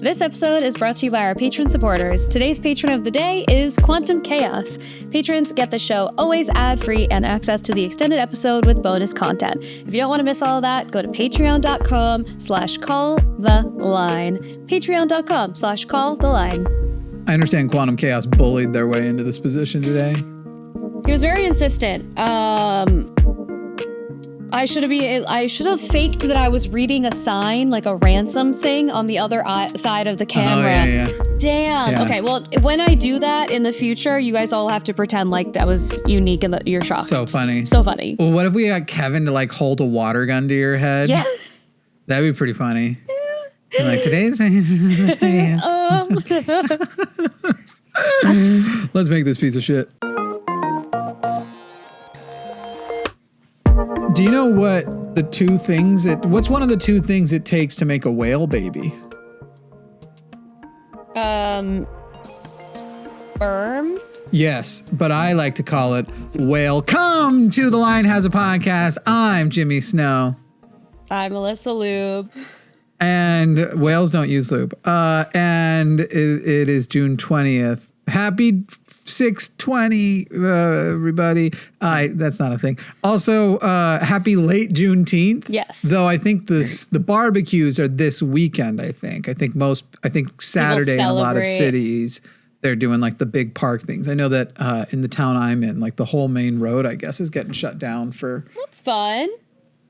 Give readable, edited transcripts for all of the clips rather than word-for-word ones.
This episode is brought to you by our patron supporters. Today's patron of the day is Quantum Chaos. Patrons get the show always ad-free and access to the extended episode with bonus content. If you don't want to miss all of that, go to patreon.com/calltheline. Patreon.com/calltheline. I understand Quantum Chaos bullied their way into this position today. He was very insistent. I should have faked that I was reading a sign, like a ransom thing, on the other side of the camera. Oh, yeah. Damn. Yeah. Okay, well, when I do that in the future, you guys all have to pretend like that was unique and that you're shocked. So funny. So funny. Well, what if we got Kevin to like hold a water gun to your head? Yeah. That'd be pretty funny. And like today's let's make this piece of shit. Do you know what's one of the two things it takes to make a whale baby? Sperm? Yes, but I like to call it whale. Come to The Line Has a Podcast. I'm Jimmy Snow. I'm Alyssa Lube. And whales don't use lube. And it is June 20th. Happy 6/20, everybody. That's not a thing. Also, happy late Juneteenth. Yes. Though I think the barbecues are this weekend. I think Saturday in a lot of cities they're doing like the big park things. I know that in the town I'm in, like the whole main road, I guess, is getting shut down for. That's fun.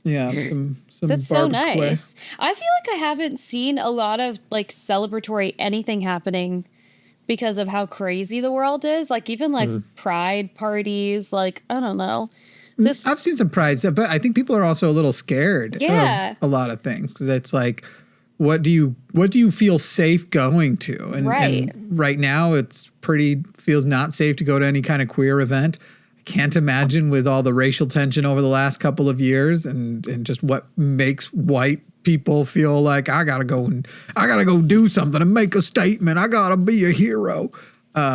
Yeah, some. That's so nice. I feel like I haven't seen a lot of like celebratory anything happening because of how crazy the world is. Like even like pride parties, like, I don't know. I've seen some pride stuff, but I think people are also a little scared of a lot of things because it's like, what do you feel safe going to? And right now feels not safe to go to any kind of queer event. I can't imagine with all the racial tension over the last couple of years and just what makes white people feel like I gotta go do something and make a statement. I gotta be a hero.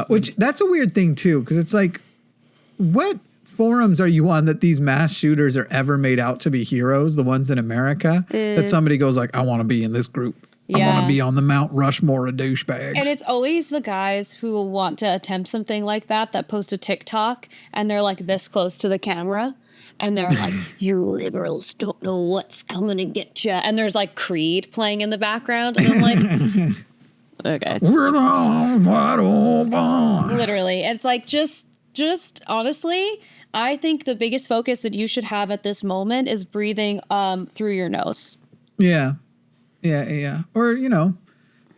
Which that's a weird thing too, because it's like, what forums are you on that these mass shooters are ever made out to be heroes? The ones in America that somebody goes like, I want to be in this group. I want to be on the Mount Rushmore of douchebags. And it's always the guys who want to attempt something like that post a TikTok and they're like this close to the camera. And they're like, you liberals don't know what's coming to get you. And there's like Creed playing in the background. And I'm like, okay. We're the white old barn. Literally. It's like, just honestly, I think the biggest focus that you should have at this moment is breathing through your nose. Yeah. Or, if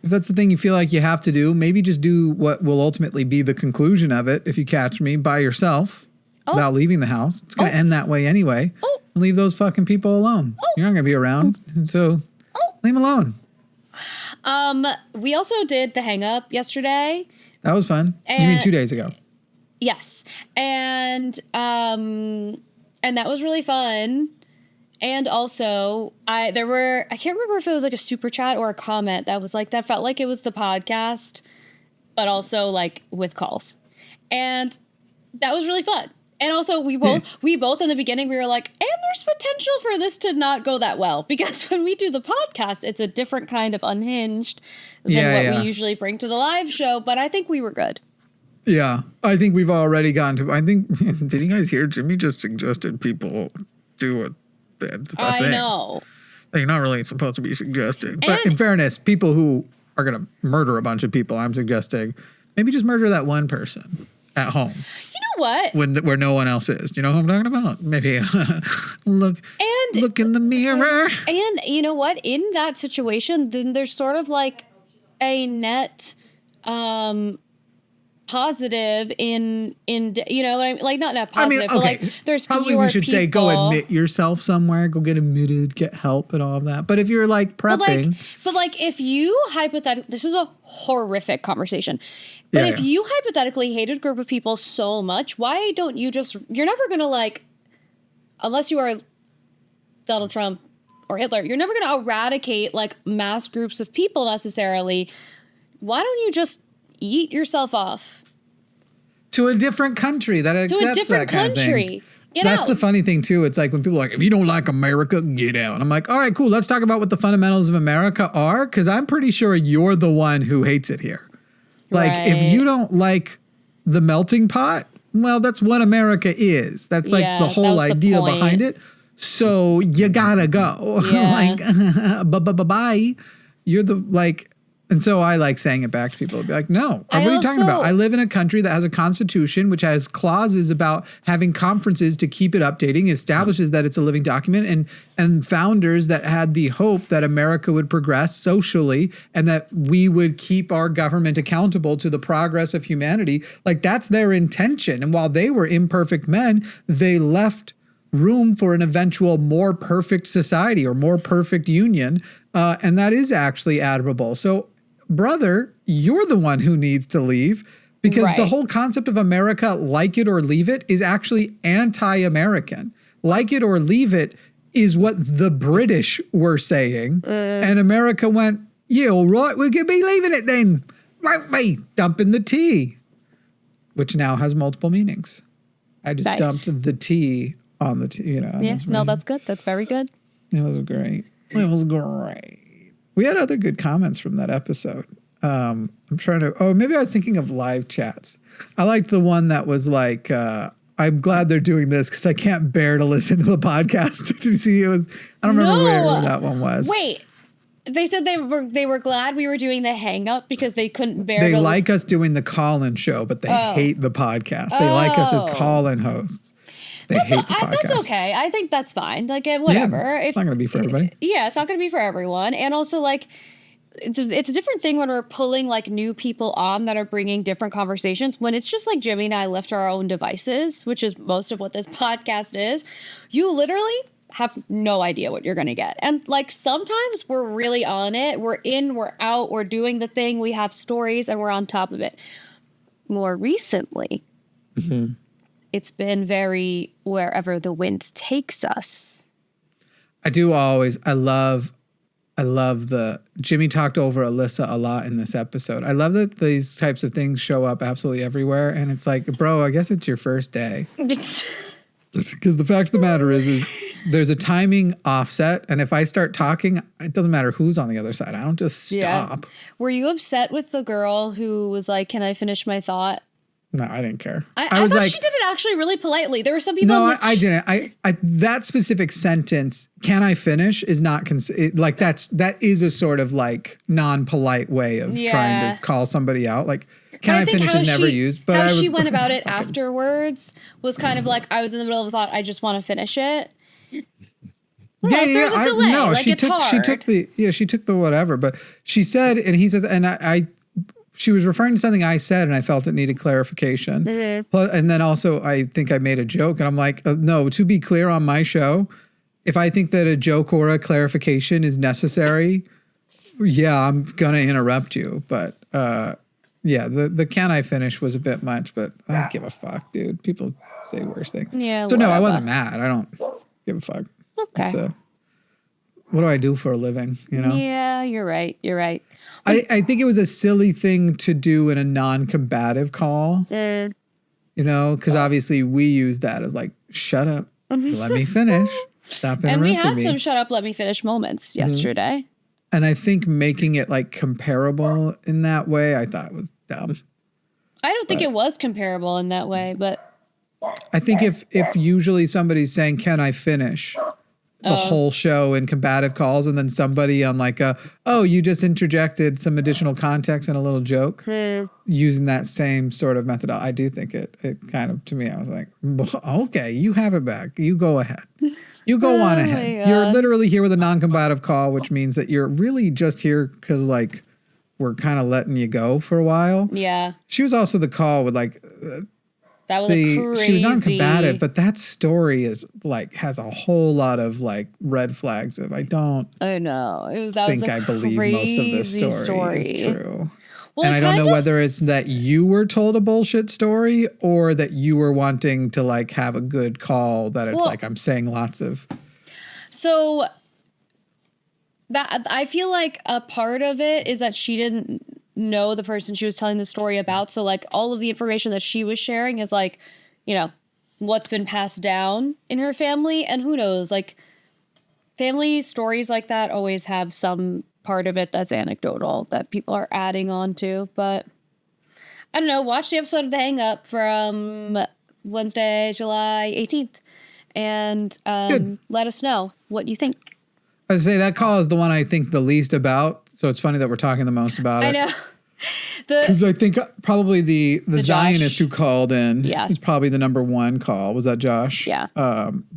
that's the thing you feel like you have to do, maybe just do what will ultimately be the conclusion of it, if you catch me, by yourself. Without leaving the house. It's going to end that way anyway. Leave those fucking people alone. You're not going to be around. And so leave them alone. We also did the hang up yesterday. That was fun. You mean 2 days ago? Yes. And that was really fun. And also I can't remember if it was like a super chat or a comment that was like, that felt like it was the podcast, but also like with calls. And that was really fun. And also, we both in the beginning, we were like, and there's potential for this to not go that well. Because when we do the podcast, it's a different kind of unhinged than what we usually bring to the live show. But I think we were good. Yeah, I think we've already gotten to, did you guys hear? Jimmy just suggested people do it. I know. They're not really supposed to be suggesting. But in fairness, people who are going to murder a bunch of people, I'm suggesting, maybe just murder that one person at home. You know what? Where no one else is. You know what I'm talking about? Maybe look in the mirror. And you know what? In that situation, then there's sort of like a net positive in you know what I mean? Like not net positive, but like there's probably we should say go admit yourself somewhere, go get admitted, get help and all of that. But if you're like prepping, but if you hypothetically, this is a horrific conversation. But if you hypothetically hated a group of people so much, why don't you you're never going to unless you are Donald Trump or Hitler, you're never going to eradicate like mass groups of people necessarily. Why don't you just eat yourself off? To a different country that accepts that kind of thing. That's the funny thing too. It's like when people are like, if you don't like America, get out. I'm like, all right, cool. Let's talk about what the fundamentals of America are. Cause I'm pretty sure you're the one who hates it here. Like if you don't like the melting pot, well, that's what America is. That's like the whole idea behind it. So you gotta go. Like, bye. You're the like, and so I like saying it back to people. I'll be like, no, what are you talking about? I live in a country that has a constitution, which has clauses about having conferences to keep it updating, establishes that it's a living document, and founders that had the hope that America would progress socially and that we would keep our government accountable to the progress of humanity. Like that's their intention. And while they were imperfect men, they left room for an eventual more perfect society or more perfect union. And that is actually admirable. So brother, you're the one who needs to leave because the whole concept of America, like it or leave it, is actually anti-American. Like it or leave it is what the British were saying. And America went, yeah, all right, we could be leaving it then. Won't we? Dumping the tea, which now has multiple meanings. I just dumped the tea on the tea, Yeah, no, that's good. That's very good. It was great. It was great. We had other good comments from that episode. I'm trying to, maybe I was thinking of live chats. I liked the one that was like, I'm glad they're doing this because I can't bear to listen to the podcast to see it was, I don't remember where that one was. Wait, they said they were glad we were doing the hang up because they couldn't bear They like us doing the call-in show, but they hate the podcast. They like us as call-in hosts. They hate the podcast. That's okay. I think that's fine. Like, whatever. Yeah, it's not going to be for everybody. Yeah, it's not going to be for everyone. And also, like, it's a different thing when we're pulling, like, new people on that are bringing different conversations. When it's just, like, Jimmy and I left our own devices, which is most of what this podcast is, you literally have no idea what you're going to get. And, like, sometimes we're really on it. We're in, we're out, we're doing the thing. We have stories, and we're on top of it. More recently... Mm-hmm. It's been very wherever the wind takes us. I love Jimmy talked over Alyssa a lot in this episode. I love that these types of things show up absolutely everywhere. And it's like, bro, I guess it's your first day. Because the fact of the matter is there's a timing offset. And if I start talking, it doesn't matter who's on the other side. I don't just stop. Yeah. Were you upset with the girl who was like, can I finish my thought? No, I didn't care. I thought she did it actually really politely. There were some people. No, I didn't. I that specific sentence, "Can I finish?" is not like that is a sort of like non-polite way of trying to call somebody out. Like, "Can I finish?" is never used. But how she went about it afterwards was kind of like, I was in the middle of a thought. I just want to finish it. There's a delay. No, like, she took the whatever. But she said, and he says, and she was referring to something I said, and I felt it needed clarification. Mm-hmm. And then also, I think I made a joke, and I'm like, no, to be clear on my show, if I think that a joke or a clarification is necessary, I'm going to interrupt you. But the can I finish was a bit much, but I don't give a fuck, dude. People say worse things. Yeah. So, no, I wasn't mad. I don't give a fuck. Okay. What do I do for a living, Yeah, you're right. I think it was a silly thing to do in a non-combative call, because obviously we use that as like, shut up, let me finish, stop interrupting me. And we had some shut up, let me finish moments yesterday. And I think making it like comparable in that way, I thought was dumb. I don't think it was comparable in that way, but. I think if usually somebody's saying, can I finish? The whole show in combative calls, and then somebody on like you just interjected some additional context and a little joke using that same sort of method. I do think it kind of, to me, I was like, okay, you have it back. You go ahead. You go on ahead. You're literally here with a non-combative call, which means that you're really just here because like we're kind of letting you go for a while. Yeah. She was also the call with like... That was crazy. She was non-combative, but that story is like has a whole lot of like red flags of I know. I believe most of this story is true. Well, and I don't know whether it's that you were told a bullshit story or that you were wanting to like have a good call that it's like I'm saying lots of. So that I feel like a part of it is that she didn't know the person she was telling the story about. So like all of the information that she was sharing is like, what's been passed down in her family. And who knows, like family stories like that always have some part of it that's anecdotal that people are adding on to. But I don't know, watch the episode of The Hang Up from Wednesday, July 18th. And let us know what you think. I would say that call is the one I think the least about. So it's funny that we're talking the most about it. I know. Because I think probably the Zionist who called in is probably the number one call. Was that Josh? Yeah.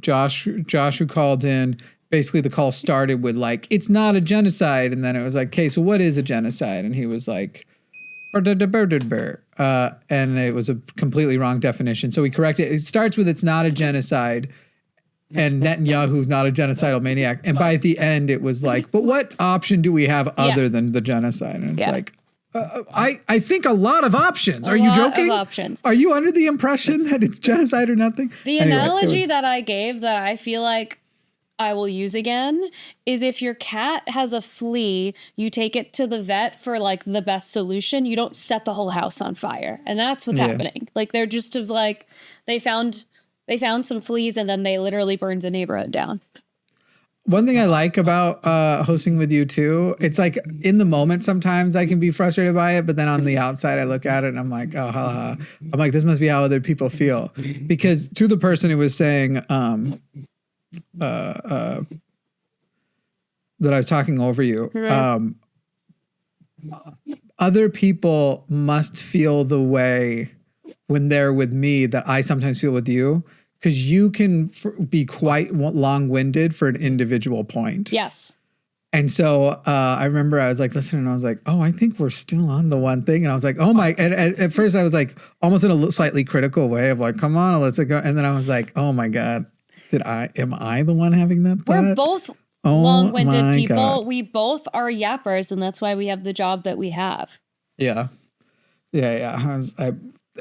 Josh who called in, basically the call started with like, it's not a genocide. And then it was like, okay, so what is a genocide? And he was like, and it was a completely wrong definition. So he corrected it. It starts with it's not a genocide. And Netanyahu's not a genocidal maniac. And by the end, it was like, but what option do we have other than the genocide? And it's like, I think a lot of options. Are you joking? Options. Are you under the impression that it's genocide or nothing? The analogy that I gave that I feel like I will use again is if your cat has a flea, you take it to the vet for like the best solution. You don't set the whole house on fire. And that's what's happening. Like they're just like, they found some fleas and then they literally burned the neighborhood down. One thing I like about hosting with you too, it's like in the moment sometimes I can be frustrated by it, but then on the outside I look at it and I'm like, oh, I'm like, this must be how other people feel. Because to the person who was saying that I was talking over you, other people must feel the way when they're with me that I sometimes feel with you. Because you can be quite long-winded for an individual point. Yes. And so I remember I was like listening and I was like, oh, I think we're still on the one thing. And I was like, oh my, and at first I was like almost in a slightly critical way of like, come on, Alyssa, go. And then I was like, oh my God, am I the one having that thought? We're both long-winded people. God. We both are yappers and that's why we have the job that we have. Yeah.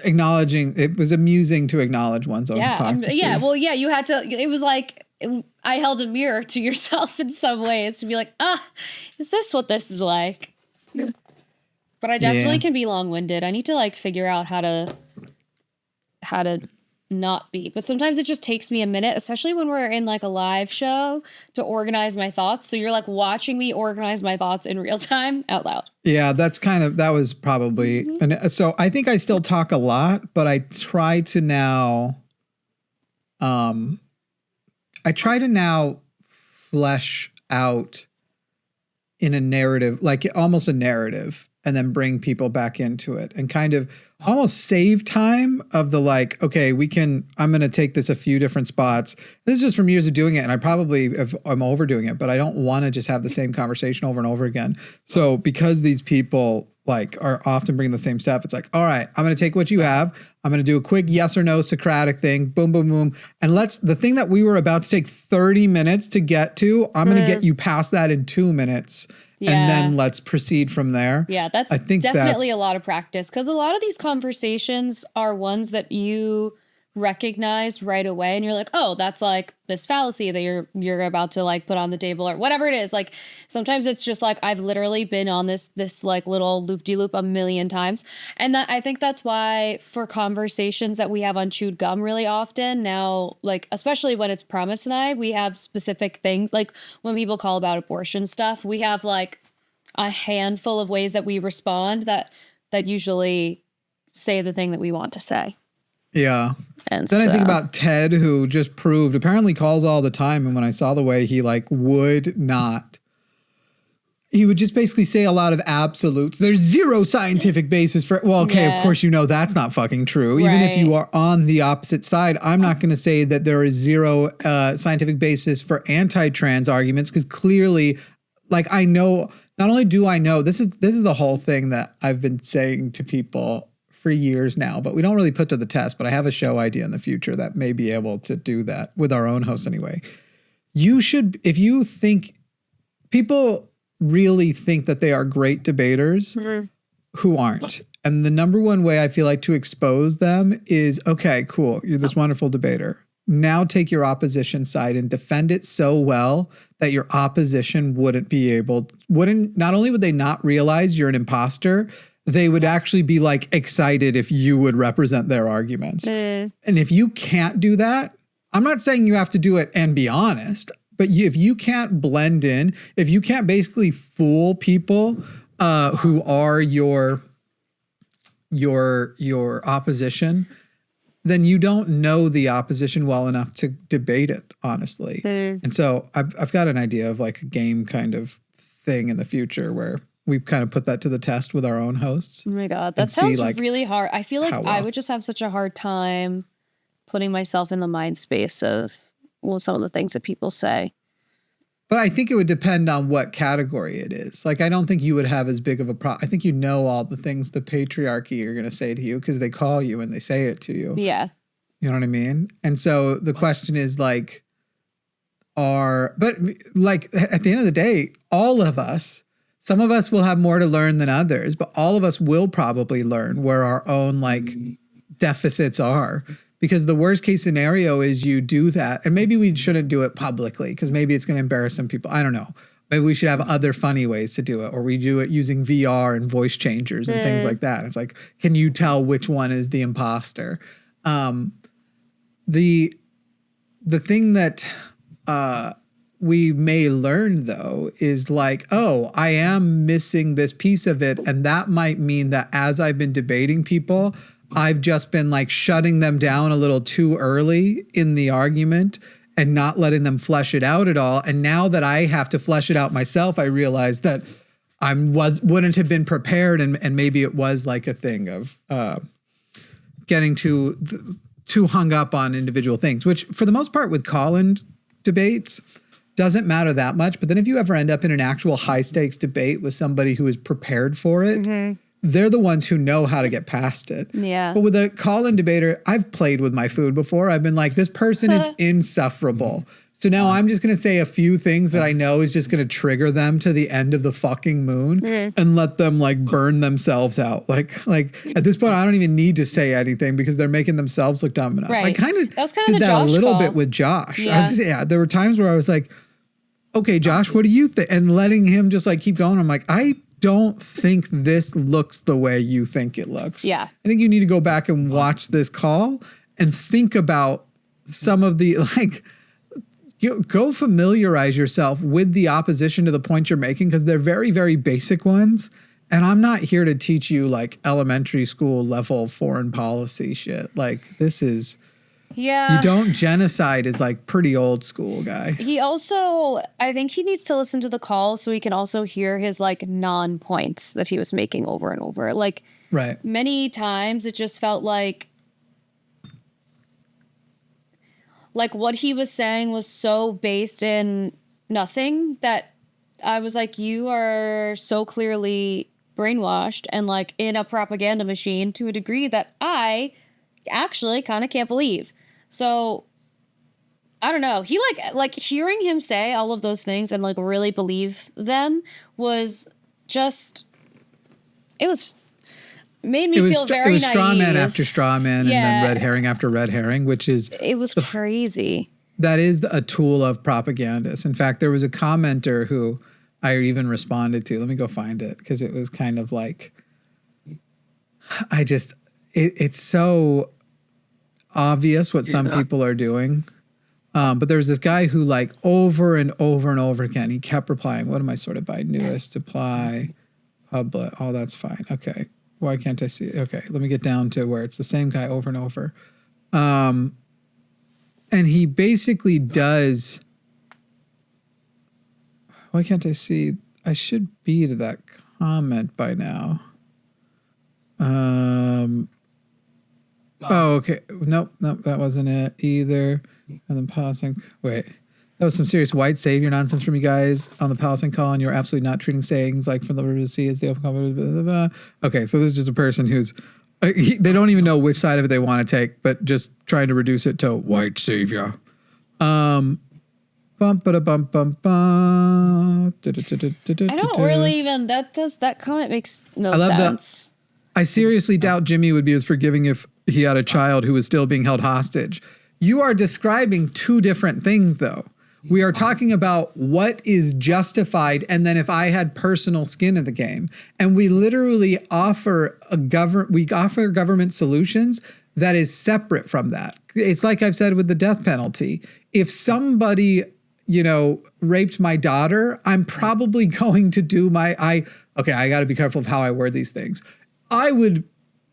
Acknowledging, it was amusing to acknowledge one's own hypocrisy. You had to, it was like, I held a mirror to yourself in some ways to be like, is this what this is like? But I definitely can be long-winded. I need to like figure out how to not be. But sometimes it just takes me a minute, especially when we're in like a live show, to organize my thoughts. So you're like watching me organize my thoughts in real time out loud. Yeah, that was probably, and so I think I still talk a lot, but I try to now flesh out in a narrative, like almost a narrative, and then bring people back into it and kind of almost save time of the like, okay, I'm going to take this a few different spots. This is just from years of doing it. And I probably I'm overdoing it, but I don't want to just have the same conversation over and over again. So because these people like are often bringing the same stuff, it's like, all right, I'm going to take what you have. I'm going to do a quick yes or no Socratic thing. Boom, boom, boom. And the thing that we were about to take 30 minutes to get to, I'm going to get you past that in 2 minutes. Yeah. And then let's proceed from there. Yeah, I think definitely a lot of practice because a lot of these conversations are ones that you recognize right away and you're like, oh, that's like this fallacy that you're about to like put on the table or whatever it is. Like sometimes it's just like I've literally been on this like little loop-de-loop a million times. And I think that's why for conversations that we have on Chewed Gum really often now, like especially when it's Promise and I, we have specific things like when people call about abortion stuff, we have like a handful of ways that we respond that usually say the thing that we want to say. Yeah. And then I think about Ted, who just apparently calls all the time. And when I saw the way he like he would just basically say a lot of absolutes. There's zero scientific basis for, well, okay, of course, that's not fucking true. Even if you are on the opposite side, I'm not going to say that there is zero scientific basis for anti-trans arguments because clearly, like I know, not only do I know, this is the whole thing that I've been saying to people for years now, but we don't really put to the test, but I have a show idea in the future that may be able to do that with our own host anyway. You should, if you think people really think that they are great debaters who aren't. And the number one way I feel like to expose them is, okay, cool. You're this wonderful debater. Now take your opposition side and defend it so well that your opposition not only would they not realize you're an imposter, they would actually be like excited if you would represent their arguments. And if you can't do that, I'm not saying you have to do it and be honest, but if you can't blend in, if you can't basically fool people who are your opposition, then you don't know the opposition well enough to debate it, honestly. And so I've got an idea of like a game kind of thing in the future where we kind of put that to the test with our own hosts. Oh my God, that sounds really hard. I feel like I would just have such a hard time putting myself in the mind space of some of the things that people say. But I think it would depend on what category it is. Like, I don't think you would have as big of a problem. I think you know all the things the patriarchy are going to say to you because they call you and they say it to you. Yeah. You know what I mean? And so the question is like, but like at the end of the day, all of us, some of us will have more to learn than others, but all of us will probably learn where our own like deficits are. Because the worst case scenario is you do that. And maybe we shouldn't do it publicly because maybe it's going to embarrass some people. I don't know. Maybe we should have other funny ways to do it, or we do it using VR and voice changers and things like that. It's like, can you tell which one is the imposter? The thing that we may learn, though, is like, oh, I am missing this piece of it. And that might mean that as I've been debating people, I've just been like shutting them down a little too early in the argument and not letting them flesh it out at all. And now that I have to flesh it out myself, I realize that I wouldn't have been prepared. And maybe it was like a thing of getting too hung up on individual things, which for the most part with call-in debates doesn't matter that much. But then if you ever end up in an actual high stakes debate with somebody who is prepared for it, they're the ones who know how to get past it. Yeah. But with a call-in debater, I've played with my food before. I've been like, this person is insufferable. So now I'm just going to say a few things that I know is just going to trigger them to the end of the fucking moon and let them like burn themselves out. Like at this point, I don't even need to say anything because they're making themselves look dumb enough. Right. I kind of did that a little call. bit with Josh. Yeah. There were times where I was like, okay, Josh, what do you think? And letting him just like keep going. I'm like, I don't think this looks the way you think it looks. Yeah. I think you need to go back and watch this call and think about some of the, like, go familiarize yourself with the opposition to the point you're making because they're very, very basic ones. And I'm not here to teach you like elementary school level foreign policy shit. Like this is... Yeah. You don't genocide is like pretty old school guy. He also, I think he needs to listen to the call so he can also hear his like non-points that he was making over and over. Like many times it just felt like what he was saying was so based in nothing that I was like, you are so clearly brainwashed and like in a propaganda machine to a degree that I actually kind of can't believe. So I don't know. He like hearing him say all of those things and like really believe them was just, it made me feel very naive. It was straw man after straw man and then red herring after red herring, which is... It was crazy. That is a tool of propagandists. In fact, there was a commenter who I even responded to. Let me go find it because it was kind of like, it's so obvious what some people are doing. But there was this guy who like over and over and over again, he kept replying, what am I sorted by? Newest, apply, public. Oh, that's fine. Okay. Why can't I see it? Okay. Let me get down to where it's the same guy over and over. And he basically does. Why can't I see? I should be to that comment by now. Oh, okay. Nope, that wasn't it either. And then Palestine. Wait, that was some serious white savior nonsense from you guys on the Palestine call, and you're absolutely not treating sayings like from the river to the sea as the open comment. Blah, blah, blah. Okay, so this is just a person who's they don't even know which side of it they want to take, but just trying to reduce it to white savior. Bum ba bum bum bum. I don't really even that comment makes no sense. I seriously doubt Jimmy would be as forgiving if he had a child who was still being held hostage. You are describing two different things, though. We are talking about what is justified, and then if I had personal skin in the game, and we literally offer government solutions that is separate from that. It's like I've said with the death penalty. If somebody, raped my daughter, I'm probably going to do I got to be careful of how I word these things.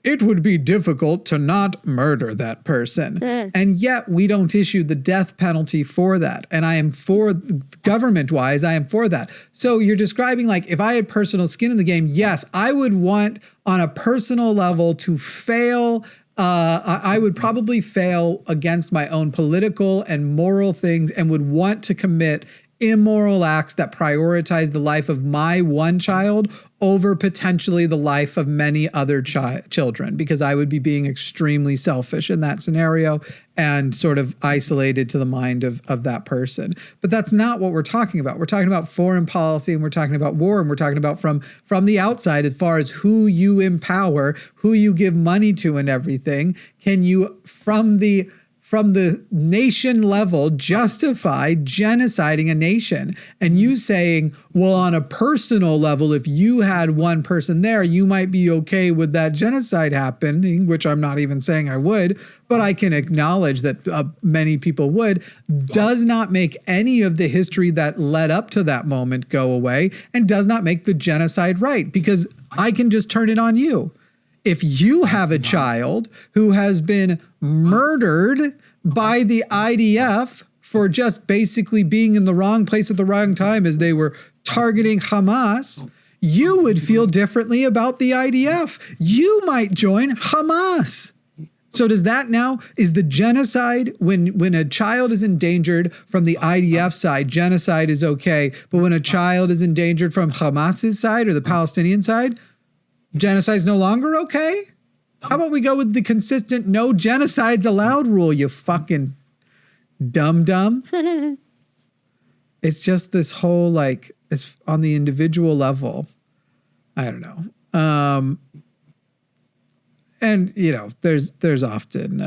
It would be difficult to not murder that person. And yet we don't issue the death penalty for that. And I am for, government-wise, I am for that. So you're describing like, if I had personal skin in the game, yes, I would want on a personal level to fail. I would probably fail against my own political and moral things and would want to commit immoral acts that prioritize the life of my one child over potentially the life of many other children, because I would be being extremely selfish in that scenario and sort of isolated to the mind of that person. But that's not what we're talking about. We're talking about foreign policy, and we're talking about war, and we're talking about from the outside as far as who you empower, who you give money to and everything. Can you, from the nation level, justify genociding a nation? And you saying, well, on a personal level, if you had one person there, you might be okay with that genocide happening, which I'm not even saying I would, but I can acknowledge that many people would, does not make any of the history that led up to that moment go away, and does not make the genocide right, because I can just turn it on you. If you have a child who has been murdered by the IDF for just basically being in the wrong place at the wrong time as they were targeting Hamas, you would feel differently about the IDF. You might join Hamas. So is the genocide, when a child is endangered from the IDF side, genocide is okay, but when a child is endangered from Hamas's side or the Palestinian side, genocide is no longer okay? How about we go with the consistent no genocides allowed rule, you fucking dum-dum? It's just this whole, it's on the individual level. I don't know. And, there's often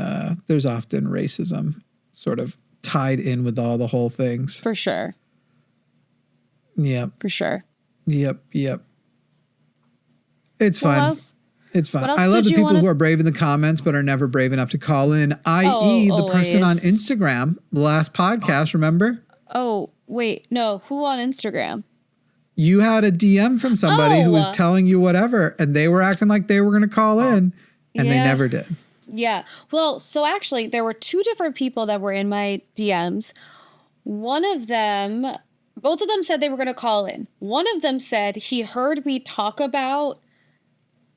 racism sort of tied in with all the whole things. For sure. Yep. For sure. Yep. It's fun. Else? It's fun. I love the people who are brave in the comments but are never brave enough to call in, i.e. the person on Instagram, the last podcast, remember? Oh, wait. No, who on Instagram? You had a DM from somebody who was telling you whatever, and they were acting like they were going to call in, and they never did. Yeah. Well, so actually, there were two different people that were in my DMs. Both of them said they were going to call in. One of them said he heard me talk about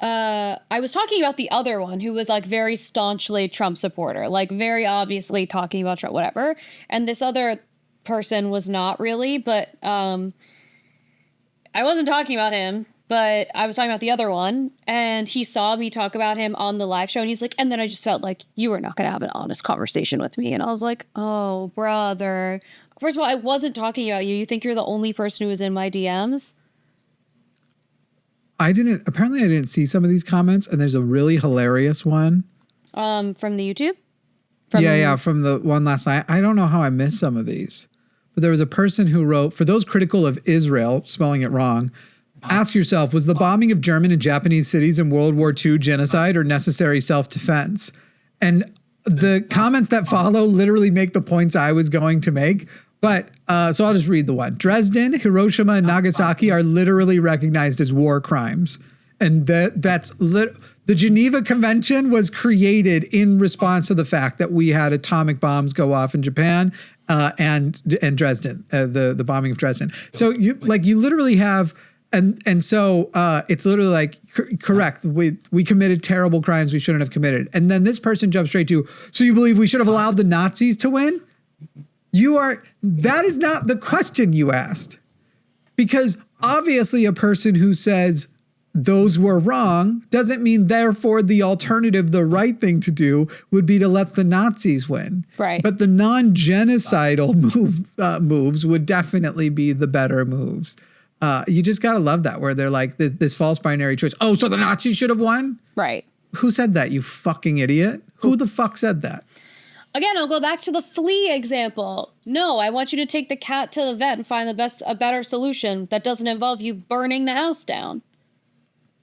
I was talking about the other one who was very staunchly Trump supporter, very obviously talking about Trump, whatever. And this other person was not really, but I wasn't talking about him, but I was talking about the other one. And he saw me talk about him on the live show, and he's like, and then I just felt like you were not going to have an honest conversation with me. And I was like, oh, brother. First of all, I wasn't talking about you. You think you're the only person who was in my DMs? Apparently I didn't see some of these comments, and there's a really hilarious one. From the YouTube? From the one last night. I don't know how I missed some of these, but there was a person who wrote, for those critical of Israel, spelling it wrong, ask yourself, was the bombing of German and Japanese cities in World War II genocide or necessary self-defense? And the comments that follow literally make the points I was going to make. But so I'll just read the one. Dresden, Hiroshima, and Nagasaki are literally recognized as war crimes. And the Geneva Convention was created in response to the fact that we had atomic bombs go off in Japan and Dresden, the bombing of Dresden. So you literally have, and so it's literally correct. We committed terrible crimes we shouldn't have committed. And then this person jumps straight to, so you believe we should have allowed the Nazis to win? That is not the question you asked. Because obviously a person who says those were wrong doesn't mean therefore the alternative, the right thing to do would be to let the Nazis win. Right. But the non-genocidal moves would definitely be the better moves. You just got to love that, where they're like this false binary choice. Oh, so the Nazis should have won? Right. Who said that, you fucking idiot? Who the fuck said that? Again, I'll go back to the flea example. No, I want you to take the cat to the vet and find a better solution that doesn't involve you burning the house down.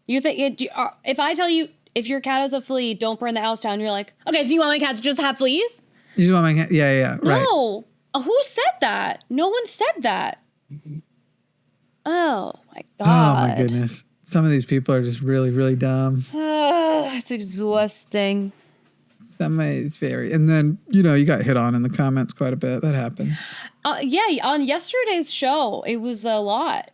You think if I tell you if your cat has a flea, don't burn the house down, you're like, okay, so you want my cat to just have fleas? You just want my cat? Yeah, right. No, who said that? No one said that. Oh my God. Oh my goodness. Some of these people are just really, really dumb. It's exhausting. It's very, and then, you got hit on in the comments quite a bit. That happened. Yeah, on yesterday's show, it was a lot.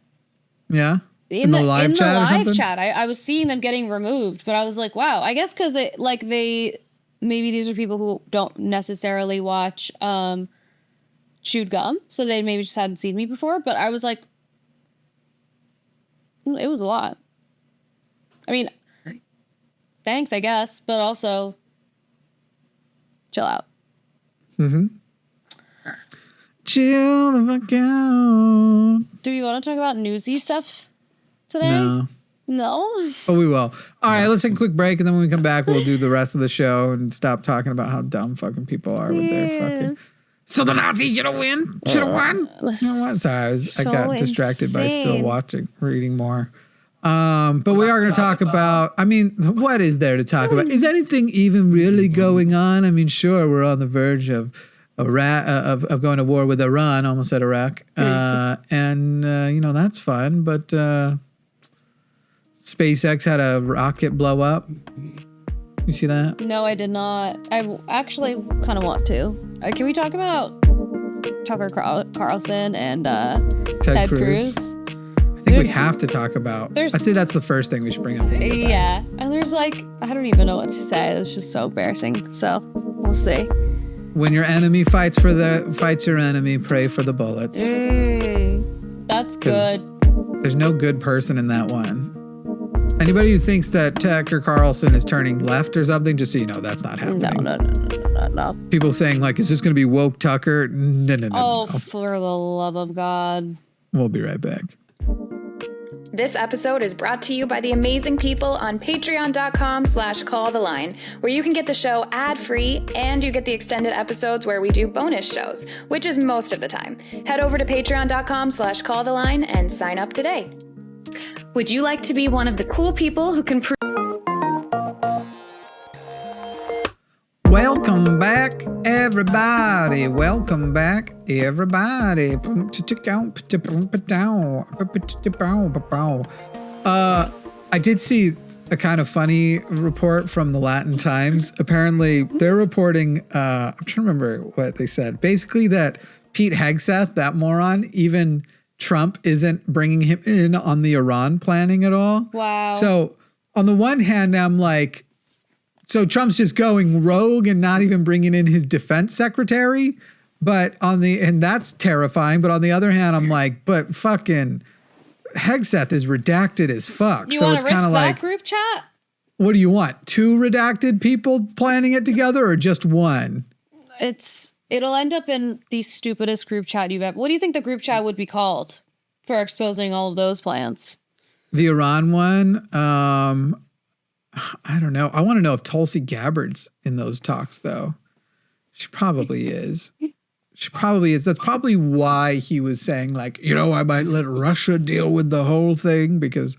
Yeah? In the live chat or something? In the live chat, I was seeing them getting removed, but I was like, wow, I guess because maybe these are people who don't necessarily watch Chewed Gum, so they maybe just hadn't seen me before, but I was like, it was a lot. I mean, thanks, I guess, but also chill out. Mm-hmm. Chill the fuck out. Do you want to talk about newsy stuff today? No? Oh, we will. All right, let's take a quick break, and then when we come back, we'll do the rest of the show and stop talking about how dumb fucking people are with their fucking... So the Nazis should have won. You know what? Sorry, I got distracted by still reading more. But we are going to talk about, what is there to talk about? Is anything even really going on? I mean, sure, we're on the verge of going to war with Iran, almost said Iraq. And that's fun, but SpaceX had a rocket blow up. You see that? No, I did not. I actually kind of want to. Can we talk about Tucker Carlson and Ted Cruz? I think we have to talk about. I'd say that's the first thing we should bring up. Yeah. And there's I don't even know what to say. It's just so embarrassing. So we'll see. When your enemy fights your enemy, pray for the bullets. That's good. There's no good person in that one. Anybody who thinks that Tucker Carlson is turning left or something, just so you know, that's not happening. No. People saying, is this going to be woke Tucker? No. Oh, for the love of God. We'll be right back. This episode is brought to you by the amazing people on patreon.com/calltheline, where you can get the show ad-free and you get the extended episodes where we do bonus shows, which is most of the time. Head over to patreon.com/calltheline and sign up today. Would you like to be one of the cool people who can prove... Welcome back, everybody. Welcome back, everybody. I did see a kind of funny report from the Latin Times. Apparently, they're reporting, I'm trying to remember what they said. Basically that Pete Hegseth, that moron, even Trump isn't bringing him in on the Iran planning at all. Wow. So on the one hand, I'm like, so Trump's just going rogue and not even bringing in his defense secretary, and that's terrifying. But on the other hand, I'm like, but fucking Hegseth is redacted as fuck. You want to risk that group chat? What do you want? 2 redacted people planning it together or just one? It'll end up in the stupidest group chat you've ever. What do you think the group chat would be called for exposing all of those plans? The Iran one? I don't know. I want to know if Tulsi Gabbard's in those talks, though. She probably is. That's probably why he was saying, I might let Russia deal with the whole thing, because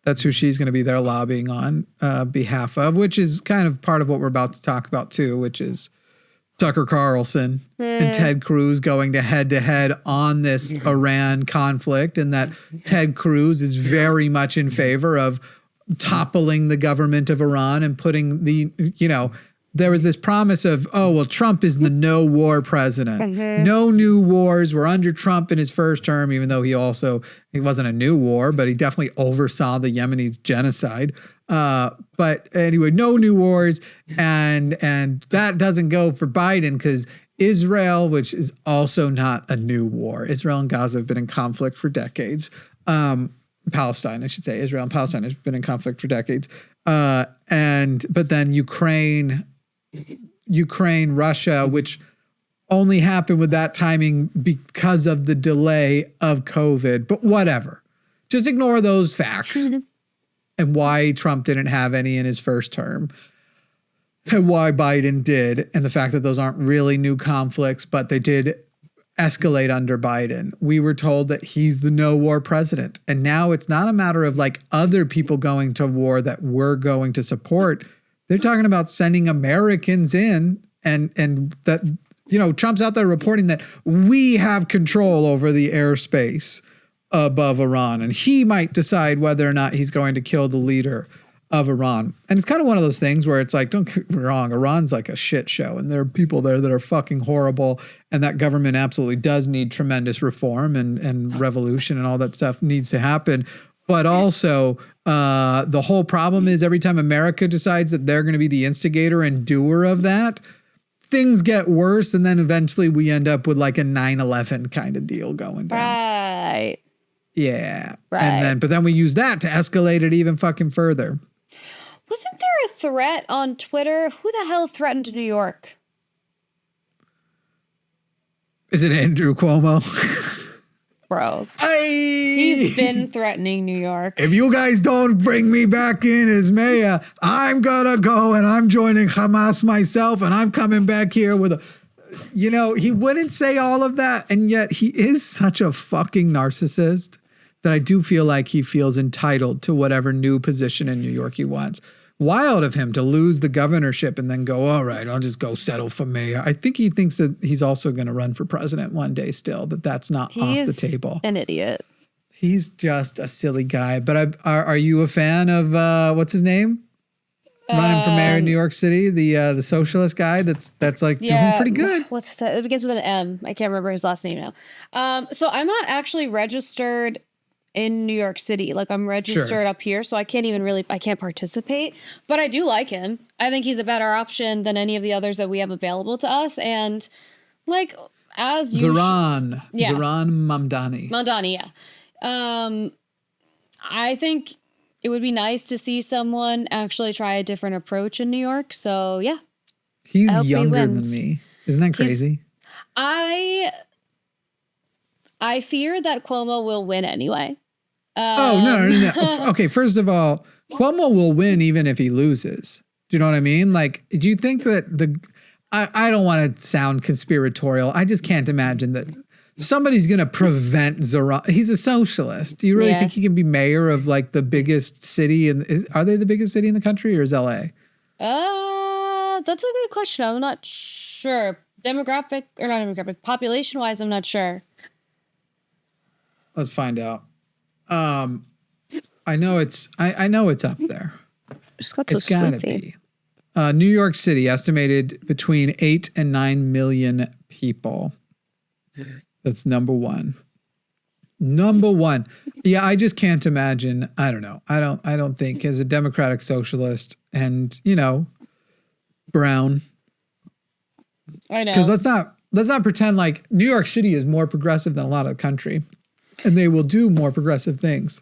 that's who she's going to be there lobbying on behalf of, which is kind of part of what we're about to talk about, too, which is Tucker Carlson and Ted Cruz going to head on this Iran conflict, and that Ted Cruz is very much in favor of toppling the government of Iran and putting there was this promise of, Trump is the no war president. No new wars. We're under Trump in his first term, even though he wasn't a new war, but he definitely oversaw the Yemeni genocide. But anyway, no new wars. And that doesn't go for Biden because Israel, which is also not a new war. Israel and Gaza have been in conflict for decades. Palestine, I should say. Israel and Palestine have been in conflict for decades. But then Ukraine, Russia, which only happened with that timing because of the delay of COVID. But whatever. Just ignore those facts and why Trump didn't have any in his first term. why Biden did, and the fact that those aren't really new conflicts, but they did escalate under Biden. We were told that he's the no war president. And now it's not a matter of like other people going to war that we're going to support. They're talking about sending Americans in, and that, you know, Trump's out there reporting that we have control over the airspace above Iran, and he might decide whether or not he's going to kill the leader of Iran. And it's kind of one of those things where it's like, don't get me wrong, Iran's like a shit show, and there are people there that are fucking horrible, and that government absolutely does need tremendous reform and revolution, and all that stuff needs to happen. But also, the whole problem is every time America decides that they're going to be the instigator and doer of that, things get worse, and then eventually we end up with like a 9/11 kind of deal going down. Right. Yeah. Right. But then we use that to escalate it even fucking further. Wasn't there a threat on Twitter? Who the hell threatened New York? Is it Andrew Cuomo? Bro. He's been threatening New York. If you guys don't bring me back in as mayor, I'm gonna go and I'm joining Hamas myself, and I'm coming back here with a... You know, he wouldn't say all of that, and yet he is such a fucking narcissist that I do feel like he feels entitled to whatever new position in New York he wants. Wild of him to lose the governorship and then go, all right, I'll just go settle for mayor. I think he thinks that he's also going to run for president one day still, that's not off the table. An idiot. He's just a silly guy. But are you a fan of, what's his name? Running for mayor in New York City, the socialist guy that's like doing pretty good. What's that? It begins with an M. I can't remember his last name now. So I'm not actually registered in New York City. Like, I'm registered up here, so I can't participate. But I do like him. I think he's a better option than any of the others that we have available to us. And like, as Zohran Mamdani. Mamdani, yeah. I think it would be nice to see someone actually try a different approach in New York. So yeah. He's younger than me. Isn't that crazy? I fear that Cuomo will win anyway. No. Okay, first of all, Cuomo will win even if he loses. Do you know what I mean? Like, do you think that I don't want to sound conspiratorial. I just can't imagine that somebody's going to prevent Zohran. He's a socialist. Do you really think he can be mayor of like the biggest city? Are they the biggest city in the country, or is LA? That's a good question. I'm not sure. Population wise, I'm not sure. Let's find out. I know it's up there. Just got so it's gotta sleepy. be. New York City estimated between 8 and 9 million people. That's number one. Yeah, I just can't imagine. I don't know. I don't think, as a democratic socialist and, you know, brown. I know. Because let's not pretend like New York City is more progressive than a lot of the country, and they will do more progressive things.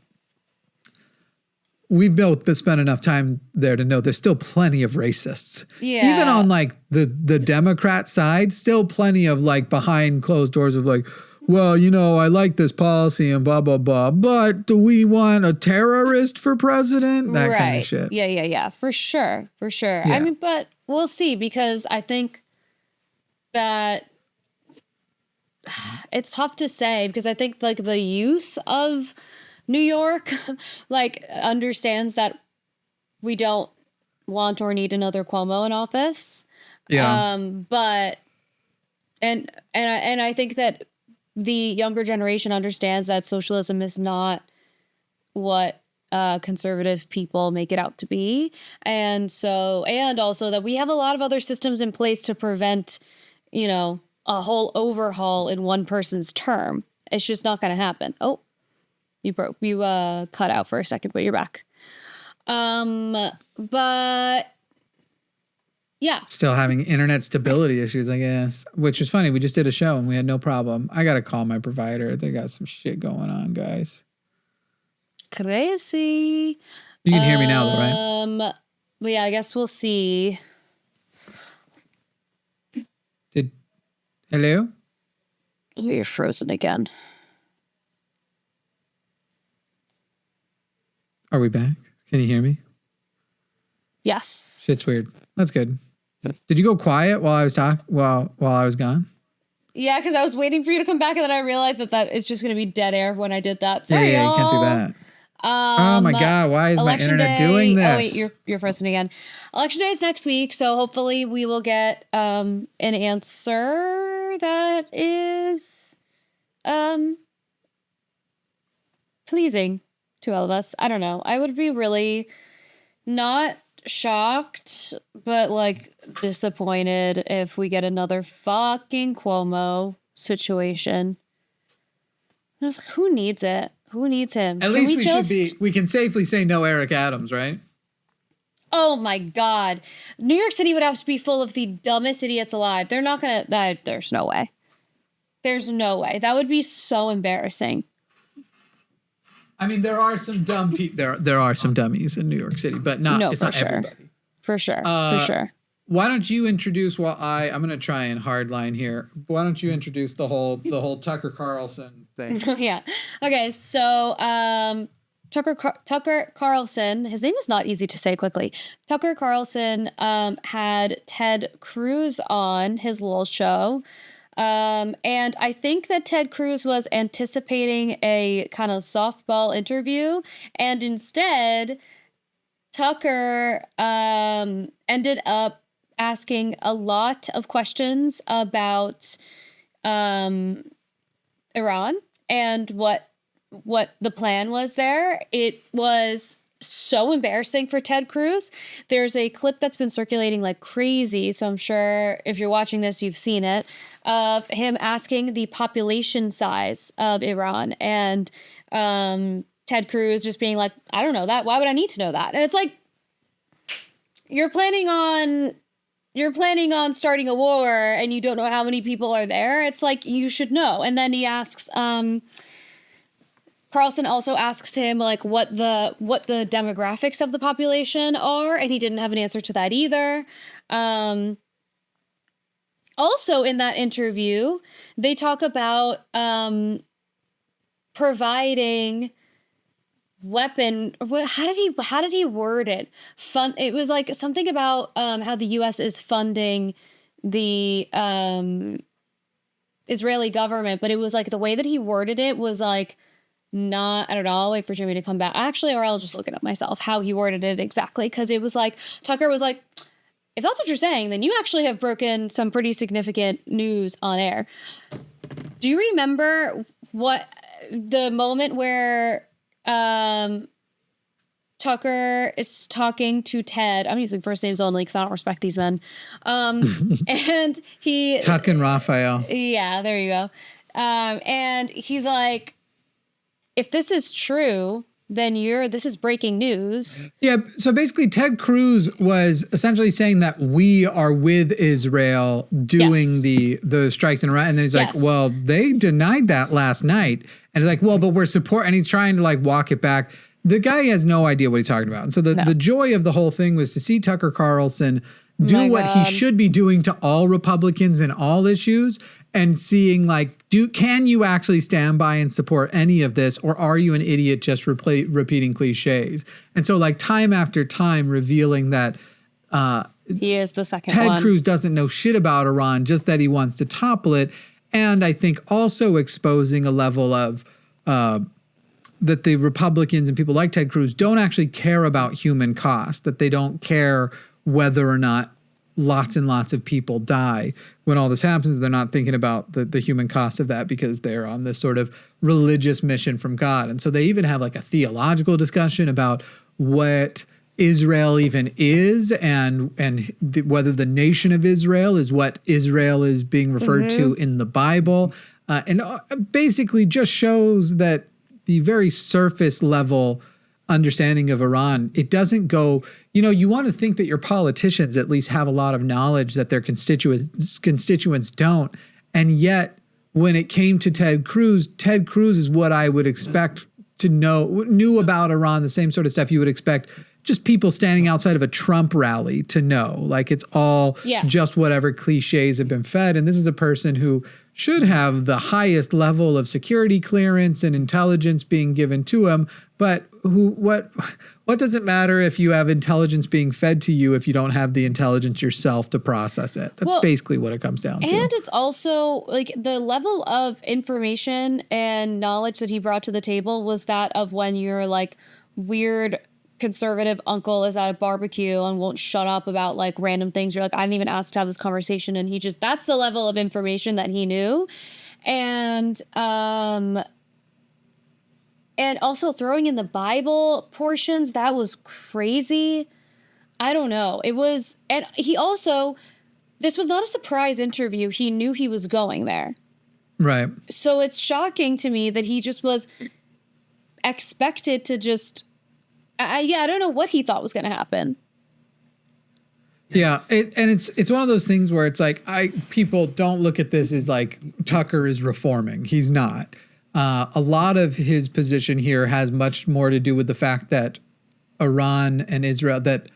We've both spent enough time there to know there's still plenty of racists. Yeah. Even on like the Democrat side, still plenty of like behind closed doors of like, well, you know, I like this policy and blah, blah, blah, but do we want a terrorist for president? That kind of shit. Yeah. For sure. Yeah. I mean, but we'll see, because I think that it's tough to say, because I think like the youth of New York like understands that we don't want or need another Cuomo in office. Yeah. But and I think that the younger generation understands that socialism is not what conservative people make it out to be. And also that we have a lot of other systems in place to prevent, you know, a whole overhaul in one person's term. It's just not going to happen. Oh, you cut out for a second, but you're back. But yeah. Still having internet stability issues, I guess, which is funny. We just did a show and we had no problem. I got to call my provider. They got some shit going on, guys. Crazy. You can hear me now, though, right? But yeah, I guess we'll see. Hello? Oh, you're frozen again. Are we back? Can you hear me? Yes. Shit's weird. That's good. Did you go quiet while I was while I was gone? Yeah, because I was waiting for you to come back, and then I realized that it's just going to be dead air when I did that. Sorry, yeah, you can't do that. Oh my God, why is my internet doing this? Oh wait, you're frozen again. Election day is next week, so hopefully we will get an answer that is pleasing to all of us. I don't know. I would be really not shocked, but like disappointed if we get another fucking Cuomo situation. Just, who needs it? Who needs him? At least we can safely say no Eric Adams, right? Oh my God. New York City would have to be full of the dumbest idiots alive. They're not gonna, there's no way. There's no way. That would be so embarrassing. I mean, there are some dumb people. There are some dummies in New York City, but it's not everybody. For sure. For sure. Why don't you introduce I'm going to try and hardline here. Why don't you introduce the whole Tucker Carlson thing? Yeah. Okay. So, Tucker Carlson, his name is not easy to say quickly. Tucker Carlson, had Ted Cruz on his little show. And I think that Ted Cruz was anticipating a kind of softball interview, and instead Tucker ended up asking a lot of questions about Iran and what the plan was there. It was so embarrassing for Ted Cruz. There's a clip that's been circulating like crazy, so I'm sure if you're watching this, you've seen it, of him asking the population size of Iran, and Ted Cruz just being like, I don't know that. Why would I need to know that? And it's like, you're planning on starting a war and you don't know how many people are there. It's like, you should know. And then he asks, Carlson also asks him like what the demographics of the population are, and he didn't have an answer to that either. Also in that interview, they talk about providing weapon. How did he word it? It was like something about how the U.S. is funding the Israeli government, but it was like the way that he worded it was like, not, I don't know, I'll wait for Jimmy to come back. Actually, or I'll just look it up myself, how he worded it exactly. Because it was like, Tucker was like, if that's what you're saying, then you actually have broken some pretty significant news on air. Do you remember what the moment where Tucker is talking to Ted? I'm using first names only because I don't respect these men. And he... Tuck and Raphael. Yeah, there you go. And he's like, if this is true, then this is breaking news. Yeah, so basically Ted Cruz was essentially saying that we are with Israel doing the strikes in Iran. And then he's like, well, they denied that last night. And he's like, well, but we're and he's trying to like walk it back. The guy has no idea what he's talking about. And so the joy of the whole thing was to see Tucker Carlson do what he should be doing to all Republicans in all issues, and seeing like, can you actually stand by and support any of this, or are you an idiot just repeating cliches? And so like time after time revealing that he is the second Ted Cruz doesn't know shit about Iran, just that he wants to topple it. And I think also exposing a level of that the Republicans and people like Ted Cruz don't actually care about human cost, that they don't care whether or not lots and lots of people die when all this happens. They're not thinking about the human cost of that because they're on this sort of religious mission from God. And so they even have like a theological discussion about what Israel even is, and whether the nation of Israel is what Israel is being referred to in the Bible. And basically just shows that the very surface level understanding of Iran, it doesn't go, you want to think that your politicians at least have a lot of knowledge that their constituents don't. And yet when it came to Ted Cruz is what I would expect to knew about Iran, the same sort of stuff you would expect just people standing outside of a Trump rally to know. Like it's all just whatever cliches have been fed. And this is a person who should have the highest level of security clearance and intelligence being given to him, but what does it matter if you have intelligence being fed to you if you don't have the intelligence yourself to process it? That's basically what it comes down to. And it's also like the level of information and knowledge that he brought to the table was that of when your like weird conservative uncle is at a barbecue and won't shut up about like random things. You're like, I didn't even ask to have this conversation. And that's the level of information that he knew. And also throwing in the Bible portions, that was crazy. I don't know. It was, and he also, this was not a surprise interview. He knew he was going there. Right. So it's shocking to me that he just was expected to just, I don't know what he thought was going to happen. Yeah, it's one of those things where it's like, people don't look at this as like Tucker is reforming. He's not. A lot of his position here has much more to do with the fact that Iran and Israel, that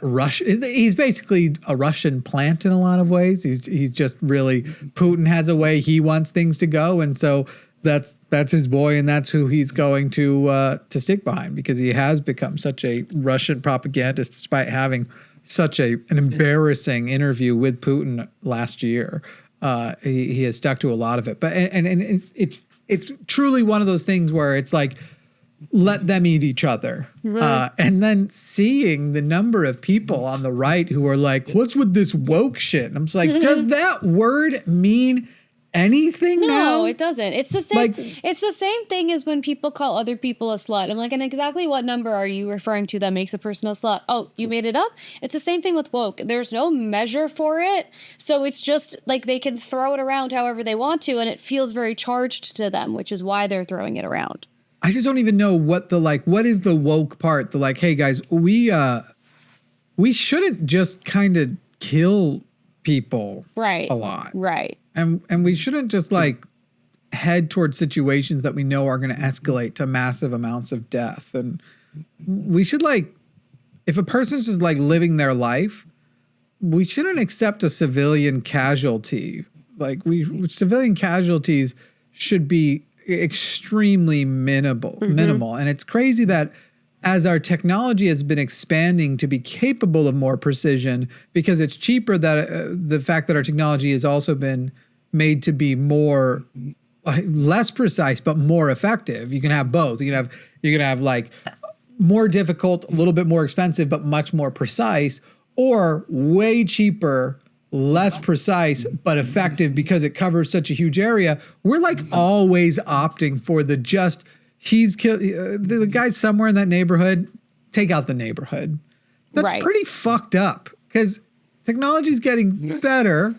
Russia, he's basically a Russian plant in a lot of ways. He's just really, Putin has a way he wants things to go. And so that's his boy, and that's who he's going to stick behind, because he has become such a Russian propagandist despite having such an embarrassing interview with Putin last year. He has stuck to a lot of it. But and it's truly one of those things where it's like, let them eat each other. And then seeing the number of people on the right who are like, what's with this woke shit? And I'm just like, does that word mean anything now? No, it doesn't. It's the same. Like, it's the same thing as when people call other people a slut. I'm like, and exactly what number are you referring to that makes a person a slut? Oh, you made it up? It's the same thing with woke. There's no measure for it. So it's just like they can throw it around however they want to, and it feels very charged to them, which is why they're throwing it around. I just don't even know what is the woke part? The like, hey guys, we shouldn't just kind of kill people a lot. Right. And we shouldn't just like head towards situations that we know are going to escalate to massive amounts of death. And we should like, if a person's just like living their life, we shouldn't accept a civilian casualty. Like civilian casualties should be extremely minimal. And it's crazy that as our technology has been expanding to be capable of more precision, because it's cheaper, that the fact that our technology has also been made to be less precise but more effective. You can have both. You can have like more difficult, a little bit more expensive, but much more precise, or way cheaper, less precise, but effective because it covers such a huge area. We're like always opting for he's killed the guy somewhere in that neighborhood, take out the neighborhood. That's pretty fucked up, because technology's getting better.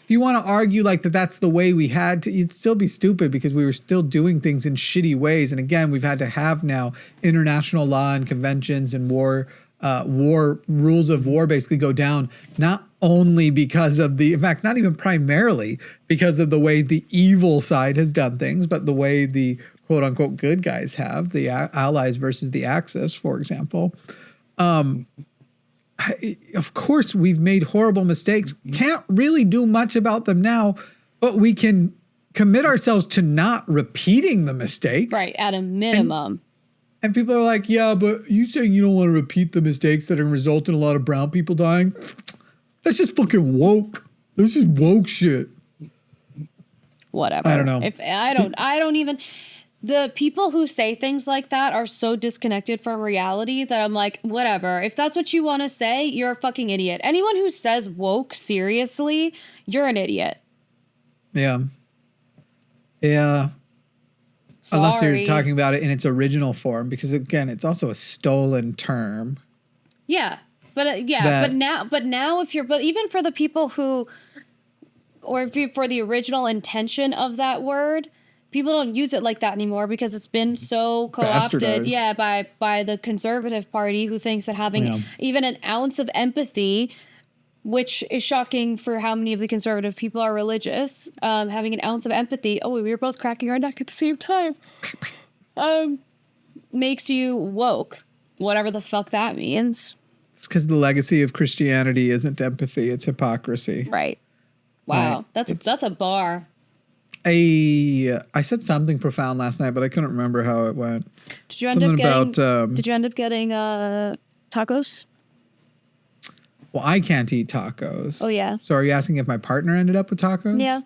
If you want to argue like that's the way we had to, you'd still be stupid, because we were still doing things in shitty ways. And again, we've had to have now international law and conventions and war rules of war basically go down, not only because of in fact, not even primarily because of the way the evil side has done things, but the way the quote unquote good guys have, the allies versus the Axis, for example. Of course, we've made horrible mistakes. Can't really do much about them now, but we can commit ourselves to not repeating the mistakes. Right, at a minimum. And people are like, yeah, but you saying you don't want to repeat the mistakes that are result in a lot of brown people dying? That's just fucking woke. That's just woke shit. Whatever. I don't know. I don't even... The people who say things like that are so disconnected from reality that I'm like, whatever. If that's what you want to say, you're a fucking idiot. Anyone who says woke seriously, you're an idiot. Yeah. Yeah. Sorry. Unless you're talking about it in its original form, because again, it's also a stolen term. Yeah. But even for the people who, or for the original intention of that word, people don't use it like that anymore because it's been so co-opted, by the conservative party, who thinks that having even an ounce of empathy, which is shocking for how many of the conservative people are religious, having an ounce of empathy, we were both cracking our neck at the same time, makes you woke, whatever the fuck that means. It's because the legacy of Christianity isn't empathy, it's hypocrisy. Right. Wow, that's a bar. I said something profound last night, but I couldn't remember how it went. Did you end up getting tacos? Well, I can't eat tacos. Oh, yeah. So are you asking if my partner ended up with tacos? Yeah.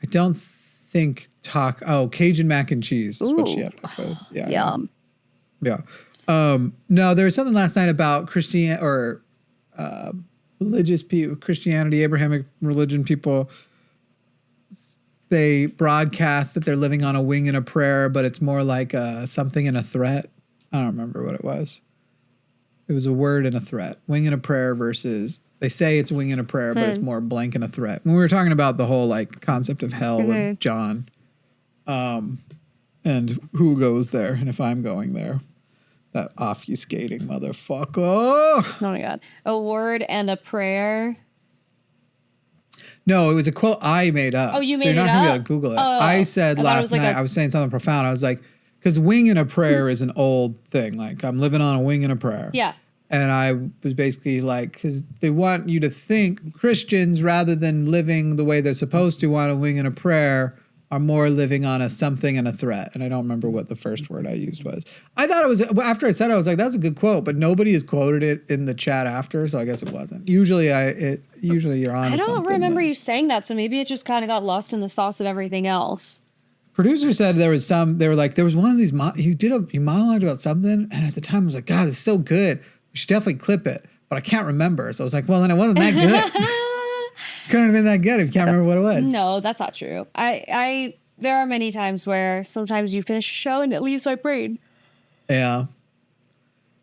I don't think Cajun mac and cheese is what she ended up with. Yeah. Yum. Yeah. No, there was something last night about religious people, Christianity, Abrahamic religion people. They broadcast that they're living on a wing and a prayer, but it's more like something and a threat. I don't remember what it was. It was a word and a threat. Wing and a prayer versus, they say it's wing and a prayer, but it's more blank and a threat. When we were talking about the whole like concept of hell with John, and who goes there and if I'm going there. That obfuscating motherfucker. Oh my God. A word and a prayer. No, it was a quote I made up. Oh, you made it up? You're not going to be able to Google it. I said last night, I was saying something profound. I was like, because wing and a prayer is an old thing. Like, I'm living on a wing and a prayer. Yeah. And I was basically like, because they want you to think Christians, rather than living the way they're supposed to on a wing and a prayer, are more living on a something and a threat. And I don't remember what the first word I used was. I thought it was, after I said it, I was like, that's a good quote, but nobody has quoted it in the chat after, so I guess it wasn't. Usually you're on. I don't remember you saying that, so maybe it just kind of got lost in the sauce of everything else. Producer said there was one of these, you monologued about something, and at the time I was like, God, it's so good. We should definitely clip it, but I can't remember. So I was like, well, then it wasn't that good. Couldn't have been that good if you can't remember what it was. No, that's not true. There are many times where sometimes you finish a show and it leaves my brain. Yeah.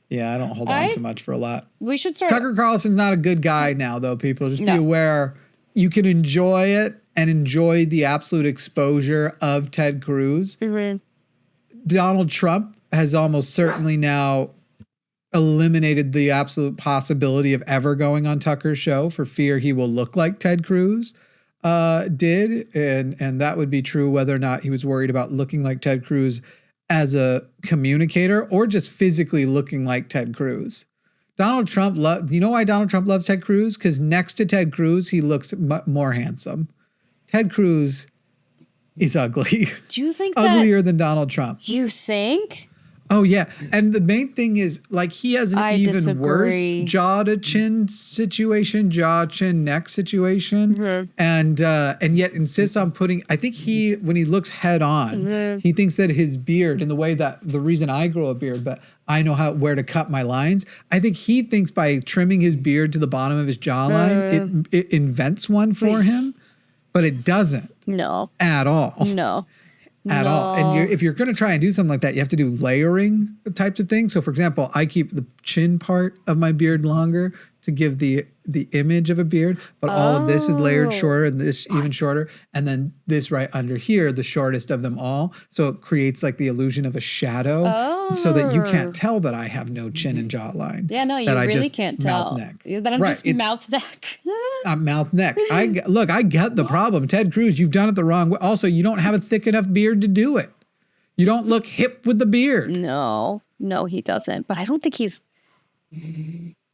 Yeah, I don't hold on too much for a lot. We should start. Tucker Carlson's not a good guy now, though, people. Just be aware. You can enjoy it and enjoy the absolute exposure of Ted Cruz. Mm-hmm. Donald Trump has almost certainly now eliminated the absolute possibility of ever going on Tucker's show for fear he will look like Ted Cruz did. And that would be true whether or not he was worried about looking like Ted Cruz as a communicator or just physically looking like Ted Cruz. Donald Trump, you know why Donald Trump loves Ted Cruz? Because next to Ted Cruz, he looks more handsome. Ted Cruz is ugly. Do you think uglier than Donald Trump? You think? Oh, yeah. And the main thing is, like, he has an even worse jaw to chin situation, jaw, chin, neck situation. Mm-hmm. And yet insists on I think when he looks head on, he thinks that his beard, in the way that the reason I grow a beard, but I know where to cut my lines. I think he thinks by trimming his beard to the bottom of his jawline, it invents one for him, but it doesn't. No. At all. No. At all. And if you're going to try and do something like that, you have to do layering types of things. So, for example, I keep the chin part of my beard longer to give the image of a beard, but all of this is layered shorter and this even shorter. And then this right under here, the shortest of them all. So it creates like the illusion of a shadow so that you can't tell that I have no chin and jawline. Yeah, no, you really can't tell. Neck. That I'm just mouth neck. I'm mouth neck. I get the problem. Ted Cruz, you've done it the wrong way. Also, you don't have a thick enough beard to do it. You don't look hip with the beard. No, he doesn't. But I don't think he's...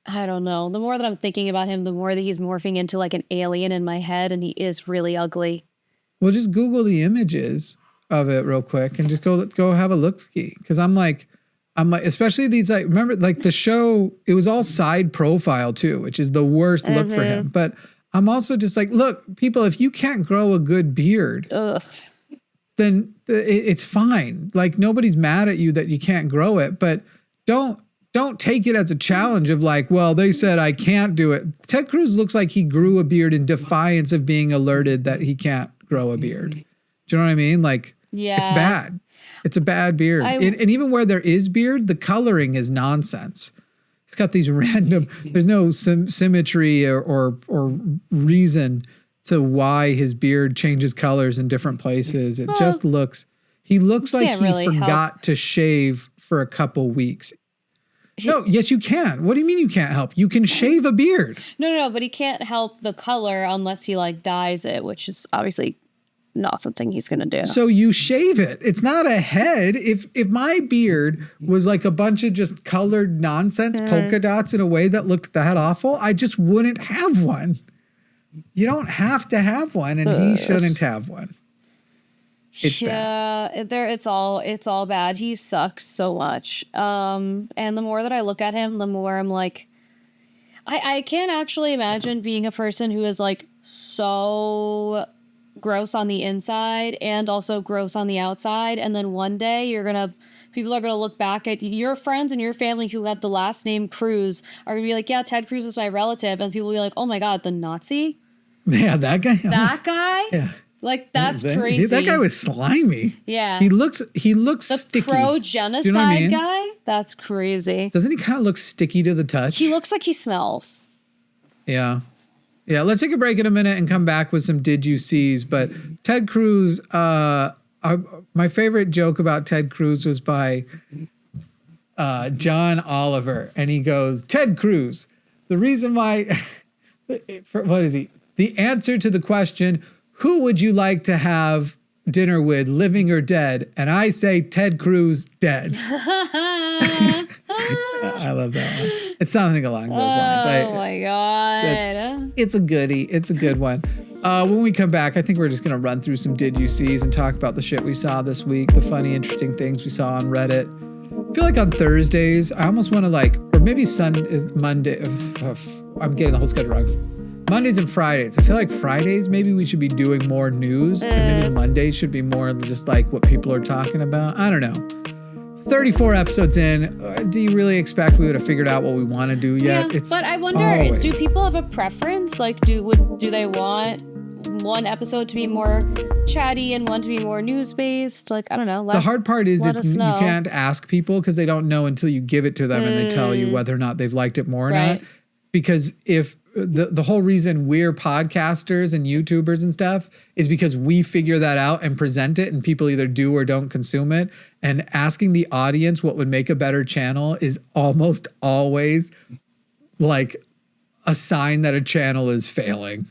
I don't know. The more that I'm thinking about him, the more that he's morphing into like an alien in my head, and he is really ugly. Well, just Google the images of it real quick and just go have a look-ski. Because I'm like, especially these, like, remember, like the show, it was all side profile too, which is the worst look for him. But I'm also just like, look, people, if you can't grow a good beard, then it's fine. Like, nobody's mad at you that you can't grow it, but don't take it as a challenge of like, well, they said I can't do it. Ted Cruz looks like he grew a beard in defiance of being alerted that he can't grow a beard. Do you know what I mean? Like, it's bad. It's a bad beard. And even where there is beard, the coloring is nonsense. It's got these random, there's no symmetry or reason to why his beard changes colors in different places. It just looks, he looks like he forgot to shave for a couple weeks. No, yes, you can. What do you mean you can't help? You can shave a beard. No, but he can't help the color unless he like dyes it, which is obviously not something he's going to do. So you shave it. It's not a head. If my beard was like a bunch of just colored nonsense polka dots in a way that looked that awful, I just wouldn't have one. You don't have to have one, and he shouldn't have one. It's bad. It's all bad. He sucks so much. And the more that I look at him, the more I'm like, I can't actually imagine being a person who is like so gross on the inside and also gross on the outside. And then one day people are going to look back at your friends and your family who have the last name Cruz are going to be like, yeah, Ted Cruz is my relative. And people will be like, oh my God, the Nazi? Yeah, that guy? That guy? Yeah. Like, that's crazy. That guy was slimy. Yeah. He looks the sticky. pro-genocide you know what I mean? guy? That's crazy. Doesn't he kind of look sticky to the touch? He looks like he smells. Yeah. Yeah, let's take a break in a minute and come back with some Did You Sees. But Ted Cruz, my favorite joke about Ted Cruz was by John Oliver. And he goes, Ted Cruz, the reason why, what is he? The answer to the question, who would you like to have dinner with, living or dead? And I say Ted Cruz, dead. I love that one. It's something along those lines. Oh my God. It's a goodie. It's a good one. When we come back, I think we're just going to run through some Did You Sees and talk about the shit we saw this week, the funny, interesting things we saw on Reddit. I feel like on Thursdays, I almost want to or maybe Monday. I'm getting the whole schedule wrong. Mondays and Fridays. I feel like Fridays, maybe we should be doing more news. And maybe Mondays should be more just like what people are talking about. I don't know. 34 episodes in. Do you really expect we would have figured out what we want to do yet? Yeah, but I wonder, do people have a preference? Like, do they want one episode to be more chatty and one to be more news-based? Like, I don't know. The hard part is you can't ask people because they don't know until you give it to them and they tell you whether or not they've liked it more or not. Because if the whole reason we're podcasters and YouTubers and stuff is because we figure that out and present it and people either do or don't consume it. And asking the audience what would make a better channel is almost always like a sign that a channel is failing.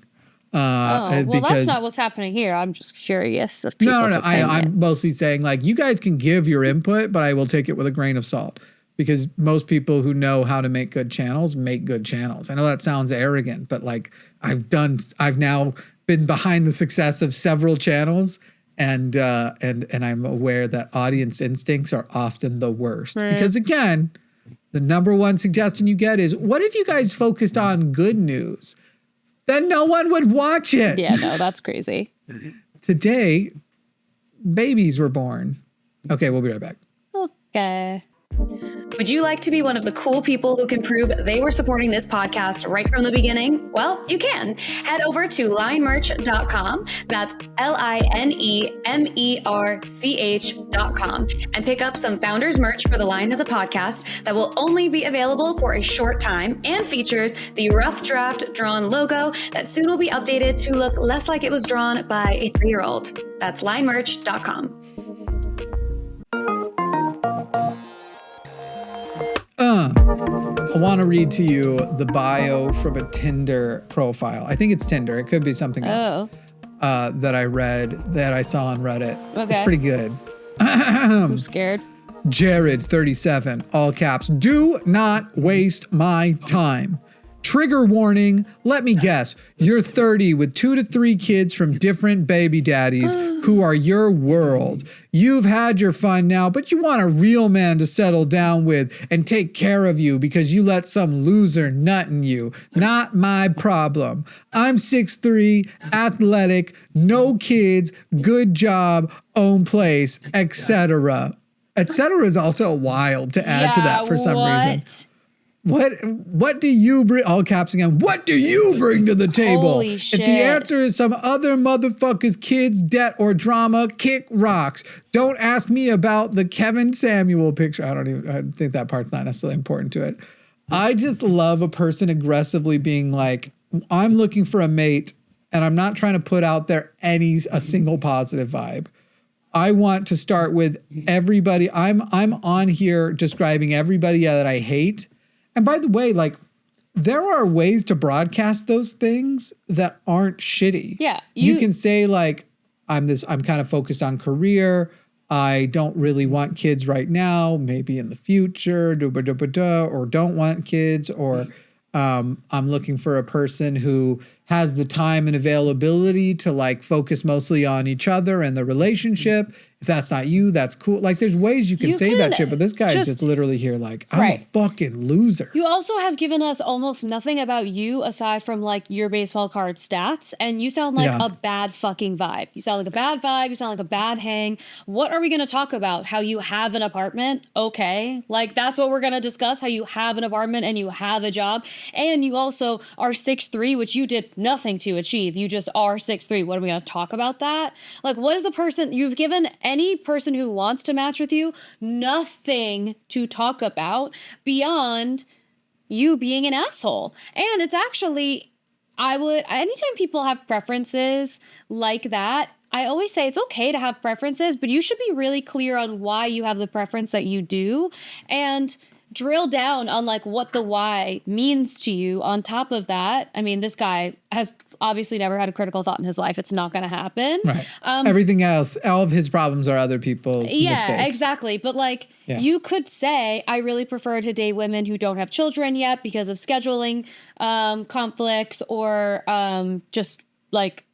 Well, that's not what's happening here. I'm just curious of people's opinions. I know. I'm mostly saying like you guys can give your input, but I will take it with a grain of salt. Because most people who know how to make good channels make good channels. I know that sounds arrogant, but like I've now been behind the success of several channels, and I'm aware that audience instincts are often the worst. Because again, the number one suggestion you get is, what if you guys focused on good news? Then no one would watch it. Yeah, no, that's crazy. Today, babies were born. Okay, we'll be right back. Okay. Would you like to be one of the cool people who can prove they were supporting this podcast right from the beginning? Well, you can. Head over to linemerch.com. That's linemerch.com and pick up some founders merch for The Line as a podcast that will only be available for a short time and features the rough draft drawn logo that soon will be updated to look less like it was drawn by a 3-year-old. That's linemerch.com. I want to read to you the bio from a Tinder profile. I think it's Tinder. It could be something else that I saw on Reddit. Okay. It's pretty good. I'm scared. Jared, 37, all caps. Do not waste my time. Trigger warning. Let me guess. You're 30 with 2 to 3 kids from different baby daddies who are your world. You've had your fun now, but you want a real man to settle down with and take care of you because you let some loser nut in you. Not my problem. I'm 6'3", athletic, no kids, good job, own place, etc. Etc. is also wild to add to that for some reason. What do you bring, all caps again, what do you bring to the table? Holy shit. If the answer is some other motherfucker's kids, debt, or drama, kick rocks. Don't ask me about the Kevin Samuel picture. I think that part's not necessarily important to it. I just love a person aggressively being like, I'm looking for a mate and I'm not trying to put out there a single positive vibe. I want to start with everybody. I'm on here describing everybody that I hate. And by the way, like, there are ways to broadcast those things that aren't shitty. Yeah. You can say like, I'm kind of focused on career. I don't really want kids right now, maybe in the future, or don't want kids, or I'm looking for a person who has the time and availability to like focus mostly on each other and the relationship. If that's not you, that's cool. Like there's ways you can say that shit, but this guy's just literally here like, I'm a fucking loser. You also have given us almost nothing about you aside from like your baseball card stats, and you sound like a bad fucking vibe. You sound like a bad vibe. You sound like a bad hang. What are we going to talk about? How you have an apartment? Okay. Like that's what we're going to discuss, how you have an apartment and you have a job. And you also are 6'3", which you did nothing to achieve. You just are 6'3". What are we going to talk about that? Like what is a person you've given any person who wants to match with you nothing to talk about beyond you being an asshole. And it's actually, anytime people have preferences like that, I always say it's okay to have preferences, but you should be really clear on why you have the preference that you do and drill down on like what the why means to you. On top of that, I mean, this guy has obviously never had a critical thought in his life. It's not going to happen. Right. Everything else, all of his problems are other people's mistakes. Exactly. But like you could say, I really prefer to date women who don't have children yet because of scheduling conflicts or just like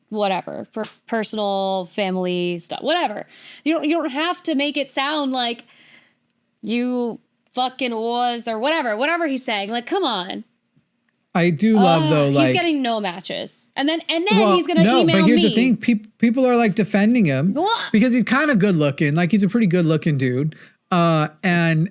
whatever, for personal family stuff, whatever. You don't have to make it sound like you fucking was or whatever he's saying. Like, come on. I do love though, like he's getting no matches, and then he's gonna email me. But here's the thing: people are like defending him because he's kind of good looking. Like he's a pretty good looking dude. And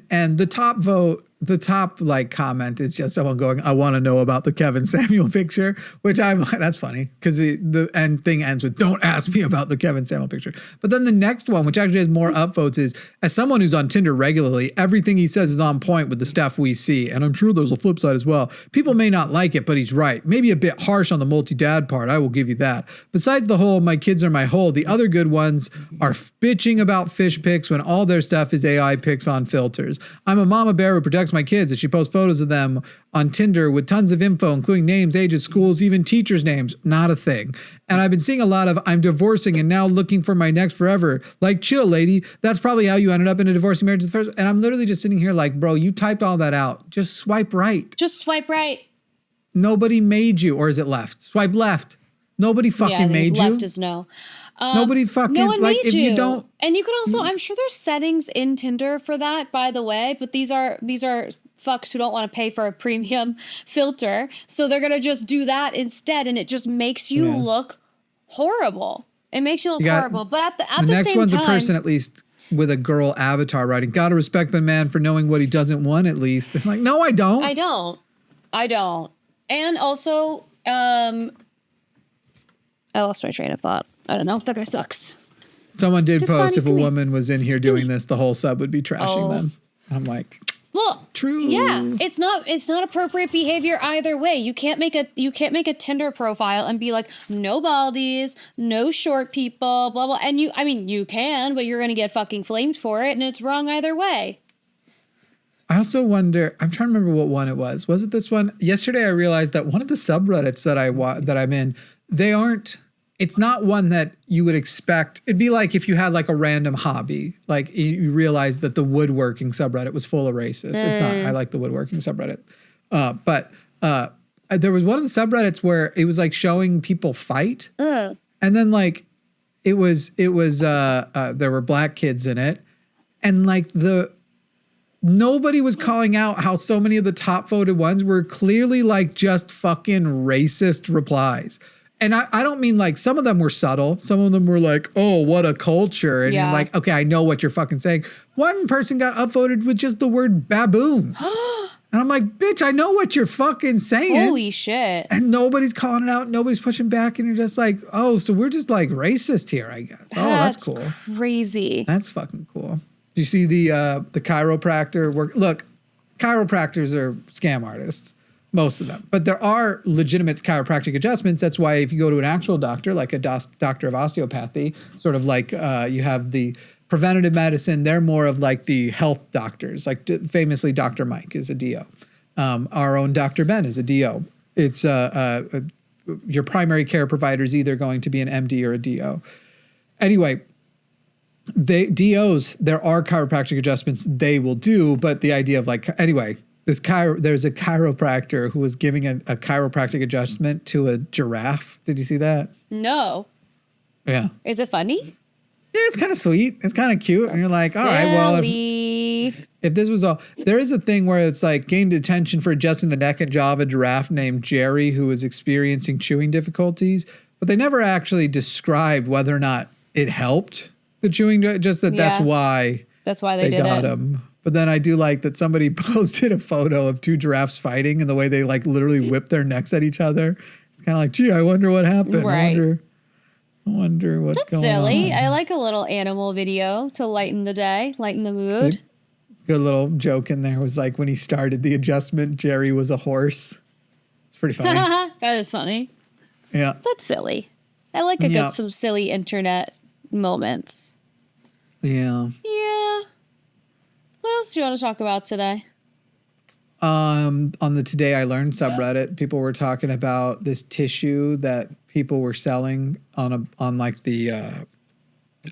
the top like comment is just someone going, I want to know about the Kevin Samuel picture, which I'm like, that's funny because the end thing ends with, don't ask me about the Kevin Samuel picture. But then the next one, which actually has more upvotes, is as someone who's on Tinder regularly, everything he says is on point with the stuff we see. And I'm sure there's a flip side as well. People may not like it, but he's right. Maybe a bit harsh on the multi-dad part. I will give you that. Besides the whole, my kids are my whole, the other good ones are bitching about fish pics when all their stuff is AI pics on filters. I'm a mama bear who protects my kids, and she posts photos of them on Tinder with tons of info, including names, ages, schools, even teachers' names. Not a thing. And I've been seeing a lot of, I'm divorcing and now looking for my next forever. Like, chill, lady. That's probably how you ended up in a divorcing marriage at first. And I'm literally just sitting here like, bro, you typed all that out. Just swipe right. Just swipe right. Nobody made you. Or is it left? Swipe left. Nobody fucking made you. Left is no. Nobody fucking, no one like, made if you don't. And you can also, I'm sure there's settings in Tinder for that, by the way, but these are fucks who don't want to pay for a premium filter. So they're going to just do that instead. And it just makes you look horrible. It makes you look horrible. But at the same time. The next one's a person at least with a girl avatar writing, gotta respect the man for knowing what he doesn't want at least. I'm like, no, I don't. I don't. And also, I lost my train of thought. I don't know. That guy sucks. Someone did post if a woman was in here doing this, the whole sub would be trashing them. I'm like, well, true. Yeah, it's not appropriate behavior either way. You can't make a Tinder profile and be like, no baldies, no short people, blah blah. And you can, but you're gonna get fucking flamed for it, and it's wrong either way. I also wonder, I'm trying to remember what one it was. Was it this one? Yesterday I realized that one of the subreddits that I'm in, it's not one that you would expect. It'd be like if you had like a random hobby, like you realize that the woodworking subreddit was full of racists. It's not. I like the woodworking subreddit. But there was one of the subreddits where it was like showing people fight. And then like it was there were black kids in it. And like nobody was calling out how so many of the top voted ones were clearly like just fucking racist replies. And I don't mean like, some of them were subtle. Some of them were like, oh, what a culture. And you're like, okay, I know what you're fucking saying. One person got upvoted with just the word baboons. And I'm like, bitch, I know what you're fucking saying. Holy shit. And nobody's calling it out. Nobody's pushing back. And you're just like, oh, so we're just like racist here, I guess. That's cool. Crazy. That's fucking cool. Do you see the chiropractor work? Look, chiropractors are scam artists. Most of them. But there are legitimate chiropractic adjustments. That's why if you go to an actual doctor, like a doctor of osteopathy, sort of like you have the preventative medicine, they're more of like the health doctors. Like famously, Dr. Mike is a DO. Our own Dr. Ben is a DO. It's your primary care provider is either going to be an MD or a DO. Anyway, DOs, there are chiropractic adjustments they will do, but the idea of like, anyway, there's a chiropractor who was giving a chiropractic adjustment to a giraffe. Did you see that? No. Yeah. Is it funny? Yeah, it's kind of sweet. It's kind of cute. And you're like, all right, well, if this was all, there is a thing where it's like gained attention for adjusting the neck and jaw of a giraffe named Jerry who was experiencing chewing difficulties, but they never actually described whether or not it helped the chewing, just that that's why they got him. But then I do like that somebody posted a photo of two giraffes fighting and the way they like literally whip their necks at each other. It's kind of like, gee, I wonder what happened. Right. I wonder what's going on. That's silly. I like a little animal video to lighten the day, lighten the mood. Good little joke in there was like when he started the adjustment, Jerry was a horse. It's pretty funny. That is funny. Yeah. That's silly. I like some silly internet moments. Yeah. Yeah. What else do you want to talk about today? On the Today I Learned subreddit, people were talking about this tissue that people were selling on like the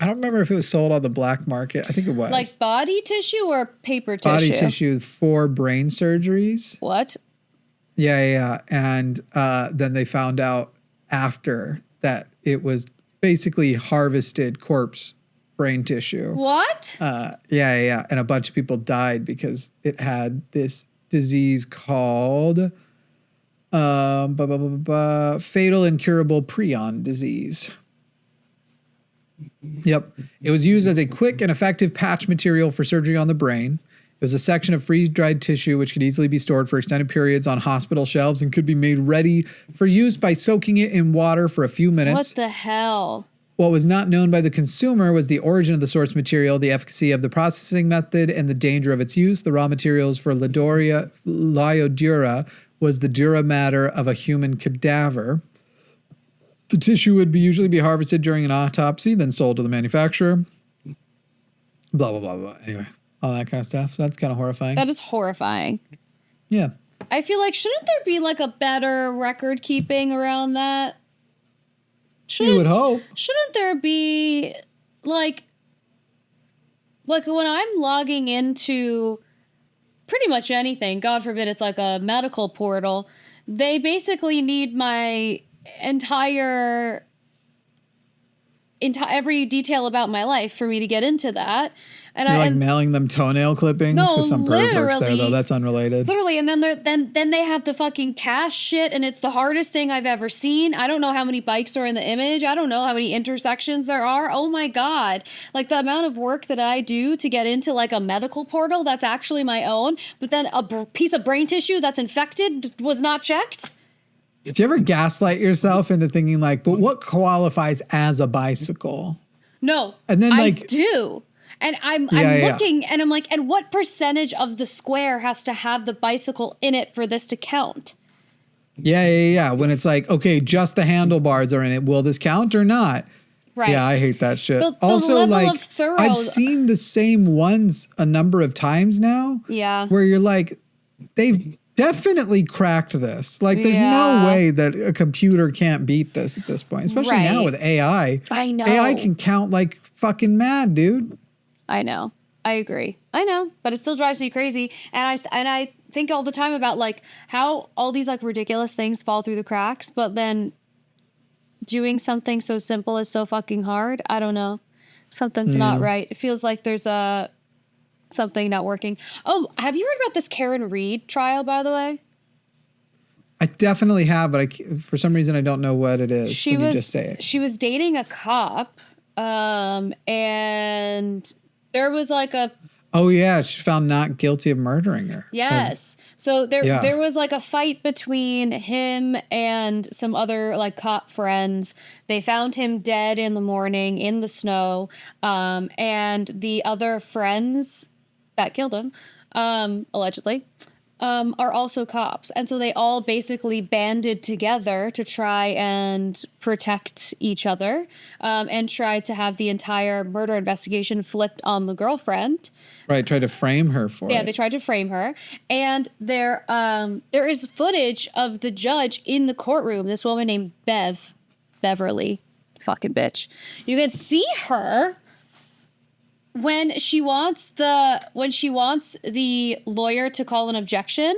I don't remember if it was sold on the black market. I think it was. Like body tissue or paper tissue? Body tissue for brain surgeries. What? Yeah. And then they found out after that it was basically harvested corpse brain tissue. What? Yeah. And a bunch of people died because it had this disease called fatal incurable prion disease. Yep. It was used as a quick and effective patch material for surgery on the brain. It was a section of freeze-dried tissue which could easily be stored for extended periods on hospital shelves and could be made ready for use by soaking it in water for a few minutes. What the hell? What was not known by the consumer was the origin of the source material, the efficacy of the processing method, and the danger of its use. The raw materials for Liodura was the dura mater of a human cadaver. The tissue would usually be harvested during an autopsy, then sold to the manufacturer. Blah, blah, blah, blah. Anyway, all that kind of stuff. So that's kind of horrifying. That is horrifying. Yeah. I feel like, shouldn't there be like a better record keeping around that? You would hope. Shouldn't there be like when I'm logging into pretty much anything, God forbid it's like a medical portal, they basically need my every detail about my life for me to get into that. And You're mailing them toenail clippings because some perv works there, though. That's unrelated. Literally, and then they have to fucking cache shit, and it's the hardest thing I've ever seen. I don't know how many bikes are in the image. I don't know how many intersections there are. Oh my God. Like the amount of work that I do to get into like a medical portal that's actually my own, but then a piece of brain tissue that's infected was not checked. Do you ever gaslight yourself into thinking like, but what qualifies as a bicycle? No, and then I do. And I'm looking and I'm like, and what percentage of the square has to have the bicycle in it for this to count? Yeah. When it's like, okay, just the handlebars are in it. Will this count or not? Right. Yeah, I hate that shit. The also, level of I've seen the same ones a number of times now. Yeah. Where you're like, they've definitely cracked this. Like, there's no way that a computer can't beat this at this point, especially now with AI. I know. AI can count like fucking mad, dude. I know. I agree. I know, but it still drives me crazy. And I think all the time about like how all these like ridiculous things fall through the cracks, but then doing something so simple is so fucking hard. I don't know. Something's not right. It feels like there's something not working. Oh, have you heard about this Karen Reed trial, by the way? I definitely have, but for some reason I don't know what it is. She was dating a cop, and there was like a... Oh, yeah. She's found not guilty of murdering her. Yes. So there was like a fight between him and some other like cop friends. They found him dead in the morning in the snow. And the other friends that killed him, allegedly, are also cops. And so they all basically banded together to try and protect each other, and try to have the entire murder investigation flipped on the girlfriend. Right, tried to frame her for it. Yeah, they tried to frame her. And there is footage of the judge in the courtroom, this woman named Beverly, fucking bitch. You can see her when she wants the lawyer to call an objection,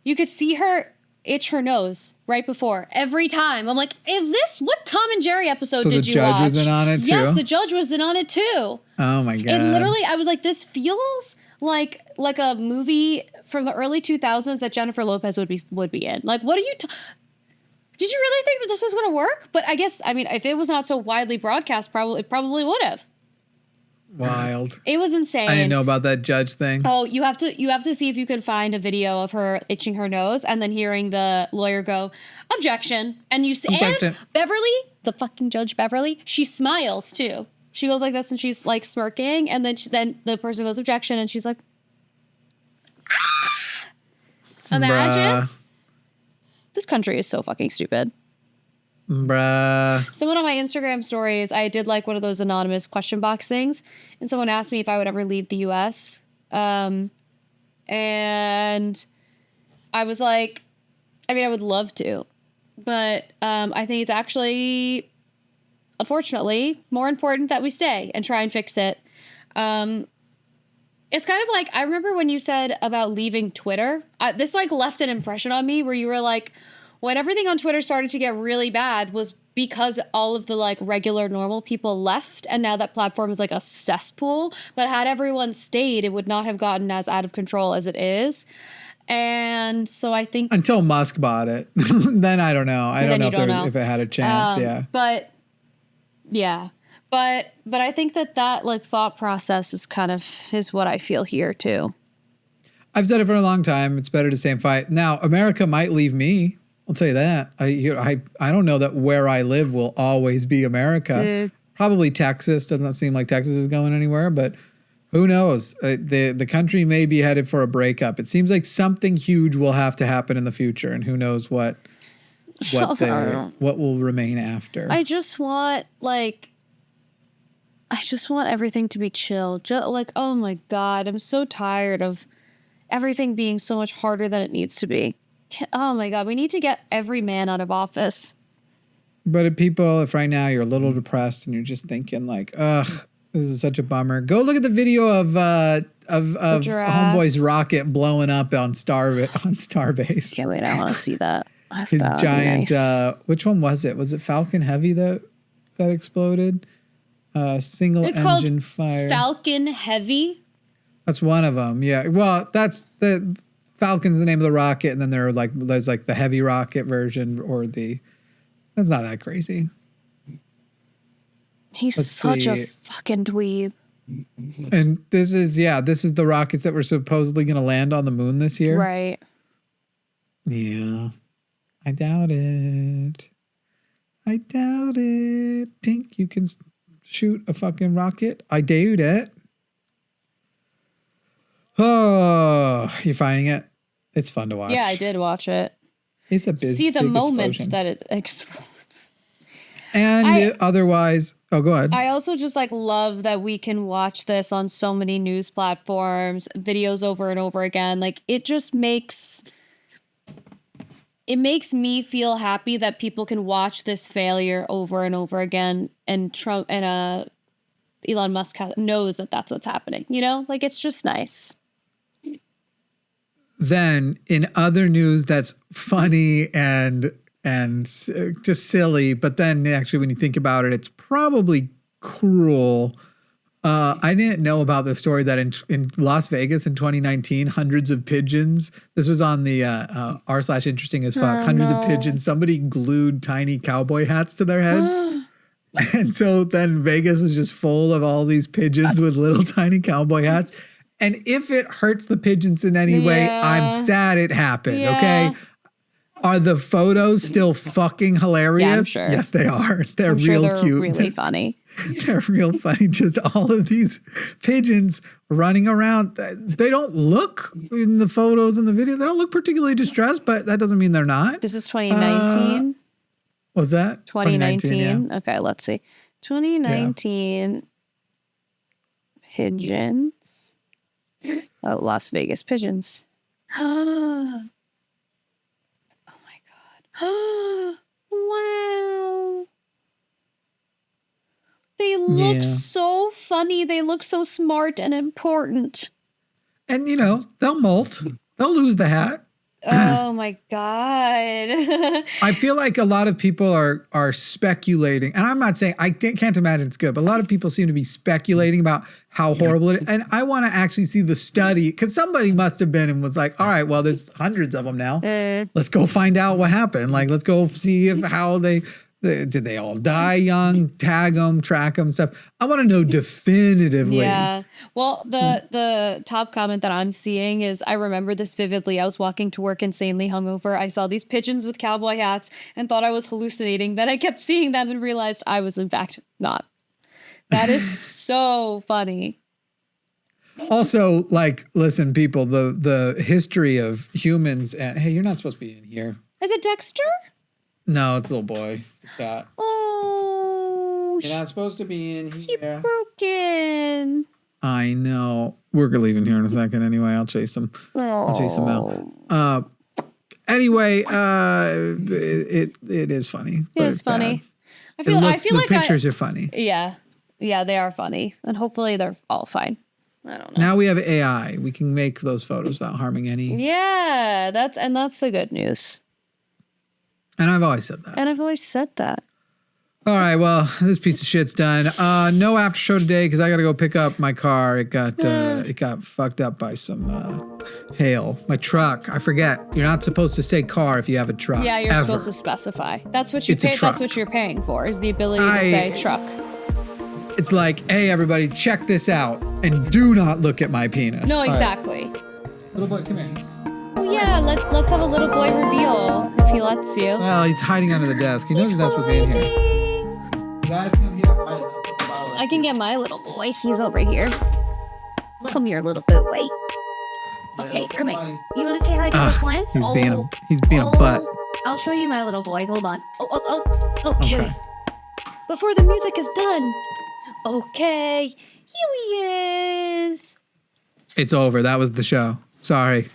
you could see her itch her nose right before every time. I'm like, is this what Tom and Jerry episode did you watch? So the judge was in on it too? Yes, the judge was in on it too. Oh my God. It literally, I was like, this feels like a movie from the early 2000s that Jennifer Lopez would be in. Like, what are you did you really think that this was going to work? But I guess, I mean, if it was not so widely broadcast, it probably would have. Wild. It was insane. I didn't know about that judge thing. Oh, you have to see if you can find a video of her itching her nose and then hearing the lawyer go, objection. And you see, and Beverly, the fucking Judge Beverly, she smiles too. She goes like this and she's like smirking, and then then the person goes objection and she's like, ah! Imagine. Bruh. This country is so fucking stupid. Bruh. Someone on my Instagram stories, I did like one of those anonymous question box things, and someone asked me if I would ever leave the US. And I was like, I mean, I would love to, but I think it's actually, unfortunately, more important that we stay and try and fix it. It's kind of like, I remember when you said about leaving Twitter, this like left an impression on me where you were like, when everything on Twitter started to get really bad was because all of the like regular normal people left, and now that platform is like a cesspool. But had everyone stayed, it would not have gotten as out of control as it is. And so I think until Musk bought it, then I don't know. I don't know if it had a chance. Yeah. But yeah. But I think that like thought process is what I feel here too. I've said it for a long time. It's better to stay and fight. Now, America might leave me. I'll tell you that. I don't know that where I live will always be America. Probably Texas. Doesn't seem like Texas is going anywhere, but who knows? The country may be headed for a breakup. It seems like something huge will have to happen in the future, and who knows what will remain after. I just want everything to be chill. Like, oh my God, I'm so tired of everything being so much harder than it needs to be. Oh my God, we need to get every man out of office. But if right now you're a little depressed and you're just thinking like, ugh, this is such a bummer, go look at the video of Homeboy's rocket blowing up on Starbase. Yeah, wait, I want to see that. His giant, which one was it? Was it Falcon Heavy that exploded? Single engine fire. Falcon Heavy? That's one of them. Yeah. Well, that's the Falcon's the name of the rocket, and then there's like the heavy rocket version that's not that crazy. He's such a fucking dweeb. And this is the rockets that were supposedly going to land on the moon this year. Right. Yeah. I doubt it. Think you can shoot a fucking rocket? I doubt it. Oh, you finding it? It's fun to watch. Yeah, I did watch it. It's a big see the big moment explosion. That it explodes. And otherwise, oh, go ahead. I also just like love that we can watch this on so many news platforms, videos over and over again. Like it makes me feel happy that people can watch this failure over and over again, and Trump and Elon Musk knows that that's what's happening. You know, like it's just nice. Then in other news that's funny and just silly, but then actually when you think about it, it's probably cruel. I didn't know about the story that in Las Vegas in 2019, hundreds of pigeons, this was on the r/interesting as fuck, hundreds of pigeons, somebody glued tiny cowboy hats to their heads. And so then Vegas was just full of all these pigeons with little tiny cowboy hats. And if it hurts the pigeons in any way, I'm sad it happened, okay? Are the photos still fucking hilarious? Yeah, I'm sure. Yes, they are. They're real cute. Really funny. They're real funny. Just all of these pigeons running around. They don't look in the photos and the video. They don't look particularly distressed, but that doesn't mean they're not. This is 2019. What's that? 2019. Yeah. Okay, let's see. 2019 pigeons. Oh, Las Vegas pigeons. Oh my God. Wow. They look so funny. They look so smart and important. And, you know, they'll molt. They'll lose the hat. Oh my God. I feel like a lot of people are speculating, and I'm not saying, I can't imagine it's good, but a lot of people seem to be speculating about how horrible it is. And I want to actually see the study, because somebody must have been and was like, all right, well, there's hundreds of them now. Let's go find out what happened. Like, let's go see how did they all die young, tag them, track them, stuff. I want to know definitively. Yeah. Well, the top comment that I'm seeing is, I remember this vividly. I was walking to work insanely hungover. I saw these pigeons with cowboy hats and thought I was hallucinating. Then I kept seeing them and realized I was in fact not. That is so funny. Also, like, listen, people, the history of humans. Hey, you're not supposed to be in here. Is it Dexter? No, it's a little boy. It's the cat. Oh, you're not supposed to be in here. He broken. I know. We're gonna leave him here in a second anyway. I'll chase him. I'll chase him out. Anyway, it is funny. It is funny. Bad. I feel like the pictures are funny. Yeah, they are funny, and hopefully they're all fine. I don't know. Now we have AI. We can make those photos without harming any. Yeah, that's the good news. And I've always said that. All right, well, this piece of shit's done. No after show today because I got to go pick up my car. It got fucked up by some hail. My truck. I forget. You're not supposed to say car if you have a truck. Yeah, you're supposed to specify. That's what you pay. That's what you're paying for. Is the ability to say truck. It's like, hey, everybody, check this out, and do not look at my penis. No, exactly. Right. Little boy, come here. Oh yeah, let's have a little boy reveal if he lets you. Well, he's hiding under the desk. He knows he's not supposed to be in here. You guys come here. I can get my little boy. He's over here. Come here, little boy. Okay, come here. You want to say hi to the plants? He's being a butt. I'll show you my little boy. Hold on. Okay. Before the music is done. Okay, here he is. It's over. That was the show. Sorry.